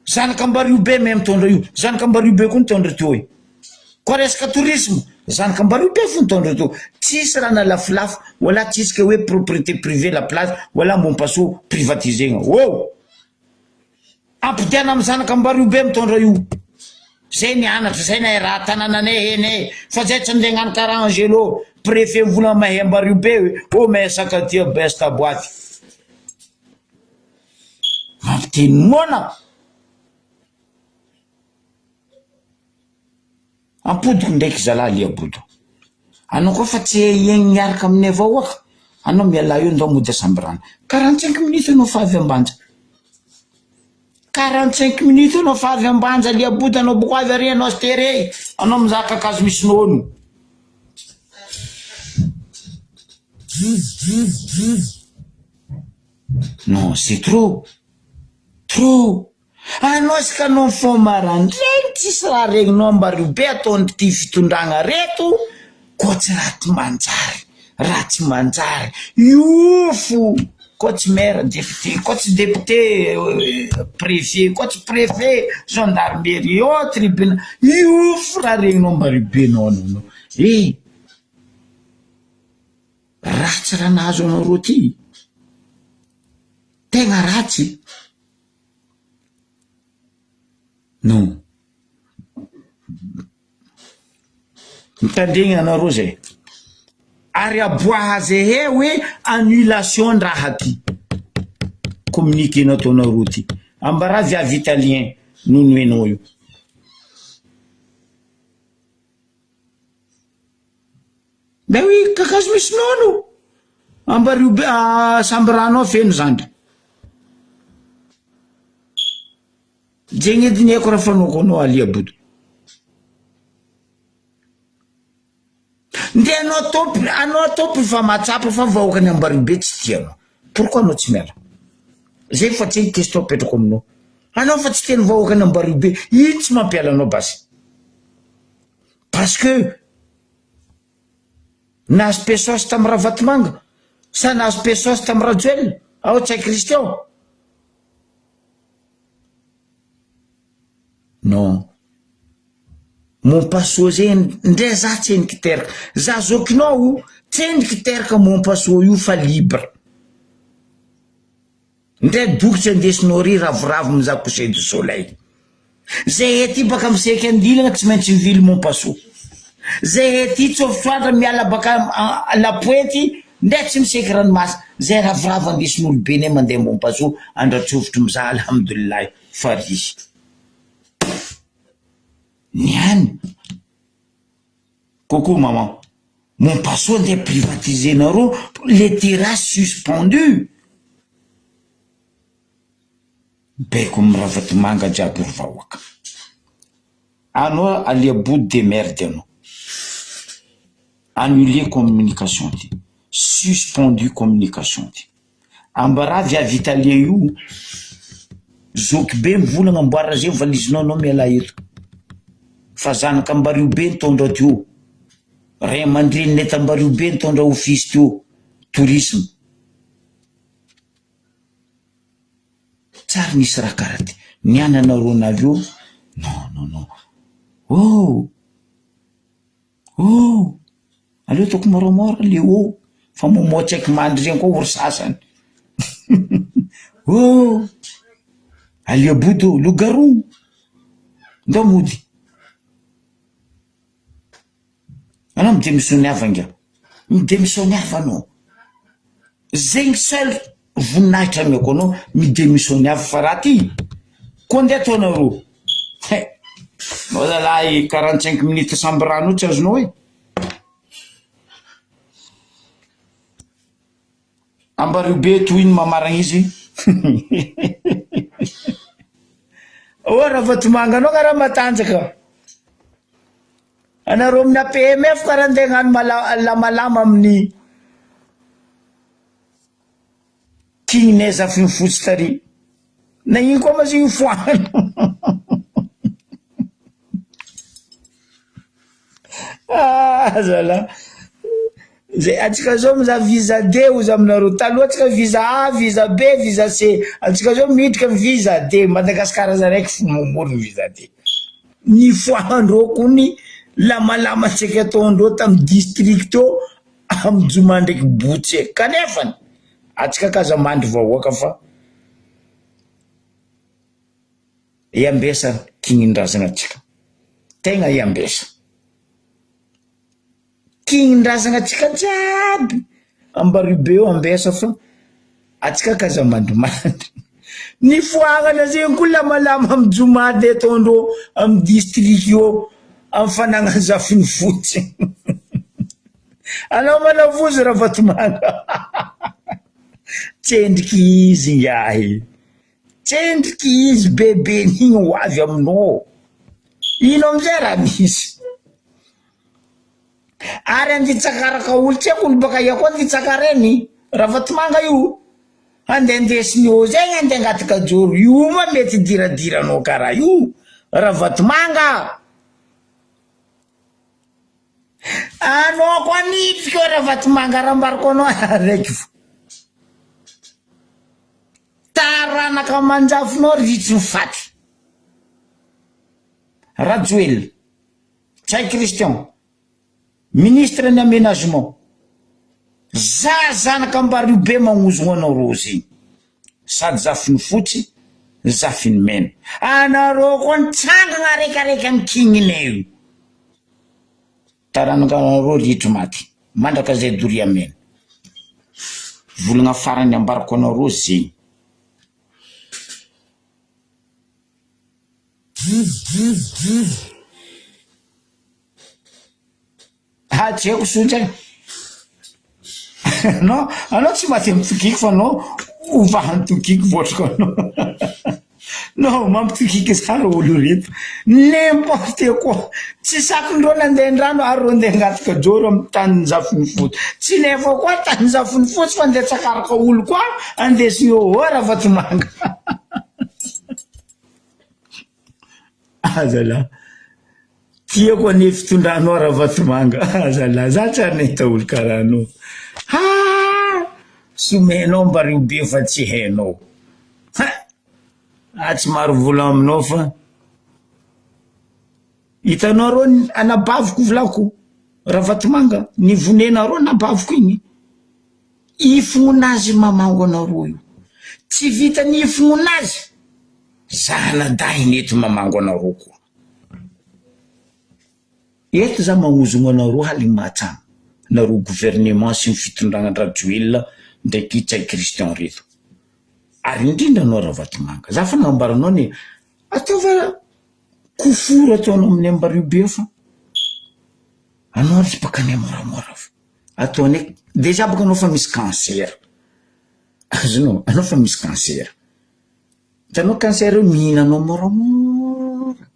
zanak'Ambario be même mitondra io zanak'Ambario be koa mitondra teo koa resaka tourisme zanak'Ambario be fo mitondra teo tsisy raha na lafilafo wala tsisy ke hoe propriété privée la place wala Montpasso privatisegna wow ampidiana amy zanak'Ambario be mitondra io zay nianatra zay na raha tanananay eny fa zay tsy andeha hagnano karaha Angelo préfet mivolagna mahay Ambario be hoe mais sakatia besta boîte mampiteny mona ampodiko ndraiky zalahy liabodo anao koa fa tsy igny miaraka aminay avao aka anao miala eo ndao mody asambrana 45 minutes anao fa avy ambanja 45 minutes anao fa avy ambanja liabodo anao boko avy ary anao stere anao mizaka kakazo misy nono non c'est trop anao sika anao fo marandregny tsisy raha regninao Ambario be ataony ty fitondragna reto koa tsy raha tsy manjary iofo koa tsy maire député koa tsy député préfet koa tsy préfet gendarmerie o tribunal iofo raha regninao Ambario be nao ratsy raha nahazo anao ro ty tegna ratsy non mitandregny anareo zay ary aboaha zay hoe annulation raha ty communiqué nataonareo ty ambara viavy italien nono enao io ben oui kakazo misy nono Ambario be sambrano feno zandry zegny ediny eko raha fanoko anao aliabodo nde anao tompy fa matsapa fa vahoakany Ambario be tsy tianao pourquoi anao tsy miala zay fa tsy question apetrako aminao anao fa tsy teny vahoakany Ambario be io tsy mampiala anao basy parce que nahazo pesosy tamy raha Vatomanga sa nahazo pesosy tamy raha Joel ao tsy hay Christian non Montpasso zay ndray za tsy endriky teraka za zokinao tsy endriky teraka Montpasso io fa libre ndray dokitsy andesinao ry ravoravo miza coucher du soleil zay ety baka miseky andilagna tsy maintsy mivily Montpasso zay ety tsofotsoandra miala baka lapoety ndray tsy miseky ranomasy zay ravoravo andesin'olo be ne mandeha Montpasso andratsofotry miza alhamdoulillahi farisy niany coucou maman Montpasso andeha privatiser nareo les terrasses suspendues beko miraha Vatomanga jiaby ry vahoaka anao aliabodo de merde anao annuler communication ty suspendu communication ty ambara viavy italien io zoky be mivolagna amboara zay valizinao anao miala eto fa zanak'Ambario be nitondra teo ray aman-dreny nety Ambario be nitondra office teo tourisme tsary nisy raha karaha ty niananareo navy eo non oh aleo toko moramora le fa momoatsy aiky mandry regny koa ory sasany oh aliabodo loup-garou ndao mody anao midémissionnaiva nga midémissionnaiva anao zegny seul voninahitra ameko anao midémissionnaiva fa raha ty koa ndeha ataonareo Zalahy 45 minutes samby rano tsy azonao e. Ambaribe toy ny mamaragna izy. Raha Vatomanga anao karaha matanjaka. Anareo amin'ny APMF karaha andeha hagnano lamalama amin'ny Kingineza Finifotsy tary. Na iny koa ma zay foana. Zala. Zay atsika zao miza visa D ozy aminareo. Taloha atsika visa A, visa B, visa C. Atsika zao miditra visa D. Madagasikara za raiky fo mamorony visa D. Ny foandreo koa ny lamalama tsika ataondreo tamin'ny district ao amin'ny Joma ndraiky Botsy. Kanefany atsika kazamandry vahoaka fa iambesa kingin-drazana atsika. Tegna iambesa. Kingin-drazana atsika jiaby. Ambaribe eo ambesa fa atsika kazamandry. Ny foagana zegny koa lamalama amin'ny Joma de ataondreo amin'ny district eo amin'ny fanagna Zafinifotsy. Anao manavozy raha Vatomanga. Tsendriky izy yahy. Tsendriky izy bebe n'igny ho avy aminao. Ino amizay raha misy. Ary anditsaka olo tsy haiko olo baka ia koa anditsakareny. Raha Vatomanga io. Andendesiny eo zegny andeha agnaty kajoro. Io ma mety diradiranao karaha io. Raha Vatomanga. Anao koa niditra raha Vatomanga raha mbariko anao araiky fo. Taranaka manjafinao ritry mifaty. Rajoel, Tsay Christian, ministre ny aménagement. Zanaka Ambaribe magnozogno anao rozy. Sady Zafinifotsy, Zafinimena. Anareo koa nitsangana araikaraiky amin'ny Kinginay io. Taranaka anareo ritry maty. Mandraka zay Doriamena. Volagna farany ambariko anao rozy. Tsy haiko sotra. No, anao tsy maty mitokiko fa anao ovahan'ny tokiko votriko anao. No, mampitokiko tsara olo reto. N'importe quoi. Tsy sakindreo nandeha andrano ary andeha agnaty kajoro amin'ny tanin'ny Zafinifotsy. Tsy nefa koa tanin'ny Zafinifotsy fa andeha tsakaraka olo koa andesiny eo raha Vatomanga. Zala. Tiako ane fitondranao raha Vatomanga. Zala. Za tsy ary nahita olo karaha anao. Somenao Ambaribe fa tsy hainao. Tsy maro vola aminao fa hitanao rô anabaviko volako raha Vatomanga. Ny vonenareo anabaviko igny. Ifognazy mamango anareo io. Tsy vita ny ifognazy. Zanadahy eto mamango anareo koa. Eto za magnozogno anareo halimatsana. Nareo gouvernement sy ny fitondrana Rajoel ndraiky Tsay Christian reto. Ary indrindra anao raha Vatomanga. Za fa nambaranao ny ataova koforo ataonao amin'ny Ambaribe fa anao tsy baka ny moramora fa ataonay déjà baka anao fa misy cancer. Azonao anao fa misy cancer. Tanao cancer mihinanao moramora.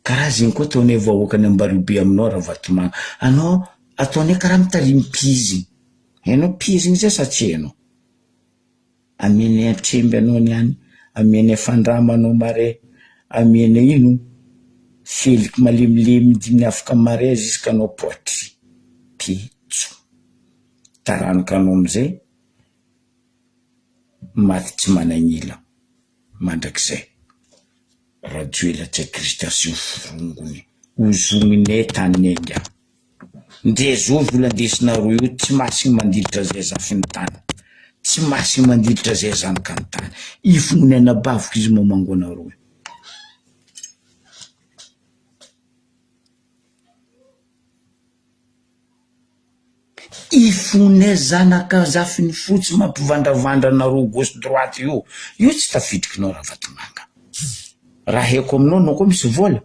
Karaha zegny koa ataonay vahoaka ny Ambaribe aminao raha Vatomanga. Anao ataonay karaha mitarimy pizy. Hainao pizy zay sa tsy hainao? Amienay atremby anao niany, amienay fandrama anao mare, amienay ino feliky malemilemy dimy afaka mare jusqu'à anao poitry. Pitso. Taranaka anao amizay maty tsy managnila. Mandrakizay. Rajoel Tsay Christian sy forongony. Ozognonay taninay ngia. Ndezo vola ndesinareo io tsy masigny mandilitra zay Zafinitany. Tsy masigny mandilitra zay Zanakantany. Ifogny anabaviko izy mamango anareo. Ifogny zanaka Zafinifotsy mampivandravandra anareo gauche droite io. Io tsy tafitrikinao raha Vatomanga. raha heko aminao no koa misy vola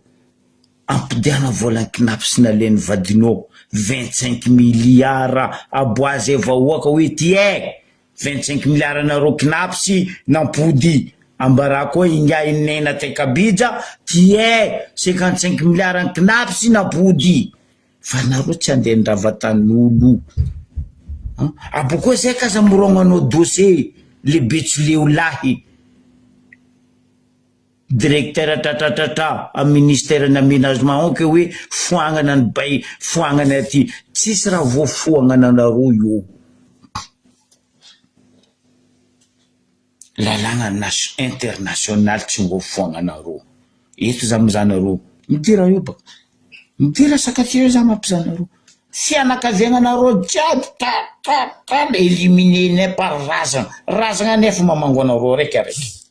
ampidiana vola knapp sy naleny vadinao 25 milliards aboazy vahoaka hoe tie 25 milliards nareo knapp sy nampody ambarako inga inena tekabija tie 55 milliards knapp sy nampody fa nareo tsy andendrava tanolo aboko zay kaza moronganao dossier le betsuleolahy directeur tatatata a ministère d'aménagement on que oui foangana ny bay foangana ty tsisy raha voafoangana nareo io lalagna international tsy voafoangana nareo eto za mizanareo midira io baka midira sakatio za mampizanareo fianakaviagna nareo jiaby ta éliminer par razana nefa mamango anareo raiky araiky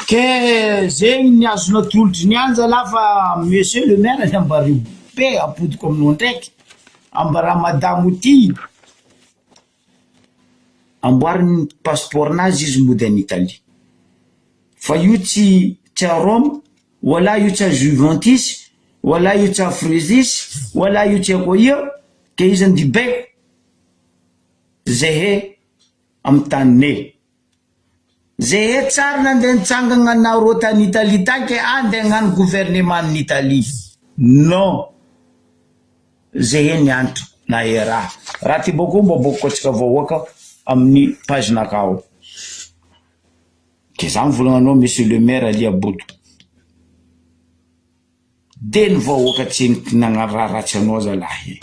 ke zegny ny azona tolotry ny anja lafa monsieur le maire ny ambario be apodiko aminao ndraiky ambara madamo ty amboariny passeport nazy izy mody en Italie fa io tsy a Rome wala io tsy a Juventus wala io tsy a Frezis wala io tsy ako io ke izy andibeko zehe amy tanine zehe tsara nandeha nitsangana nareo tany Italie take andeha hagnano gouvernement n'Italie non zehe niantro na era raha ty boko mba boko tsika vahoaka amin'ny page nakao ke za mivolagnanao monsieur le maire Ali Abodo de ny vahoaka tsy nagnaraha ratsy anao zalahy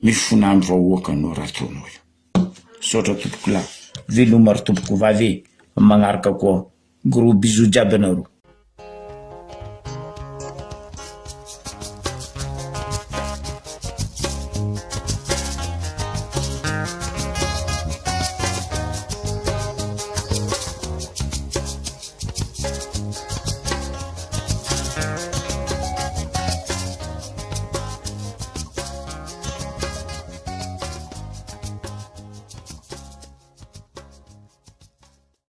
mifonany vahoaka anao raha ataonao io sotra tompoko la velomary tompoko vavy magnaraka koa gros bisous jiaby anareo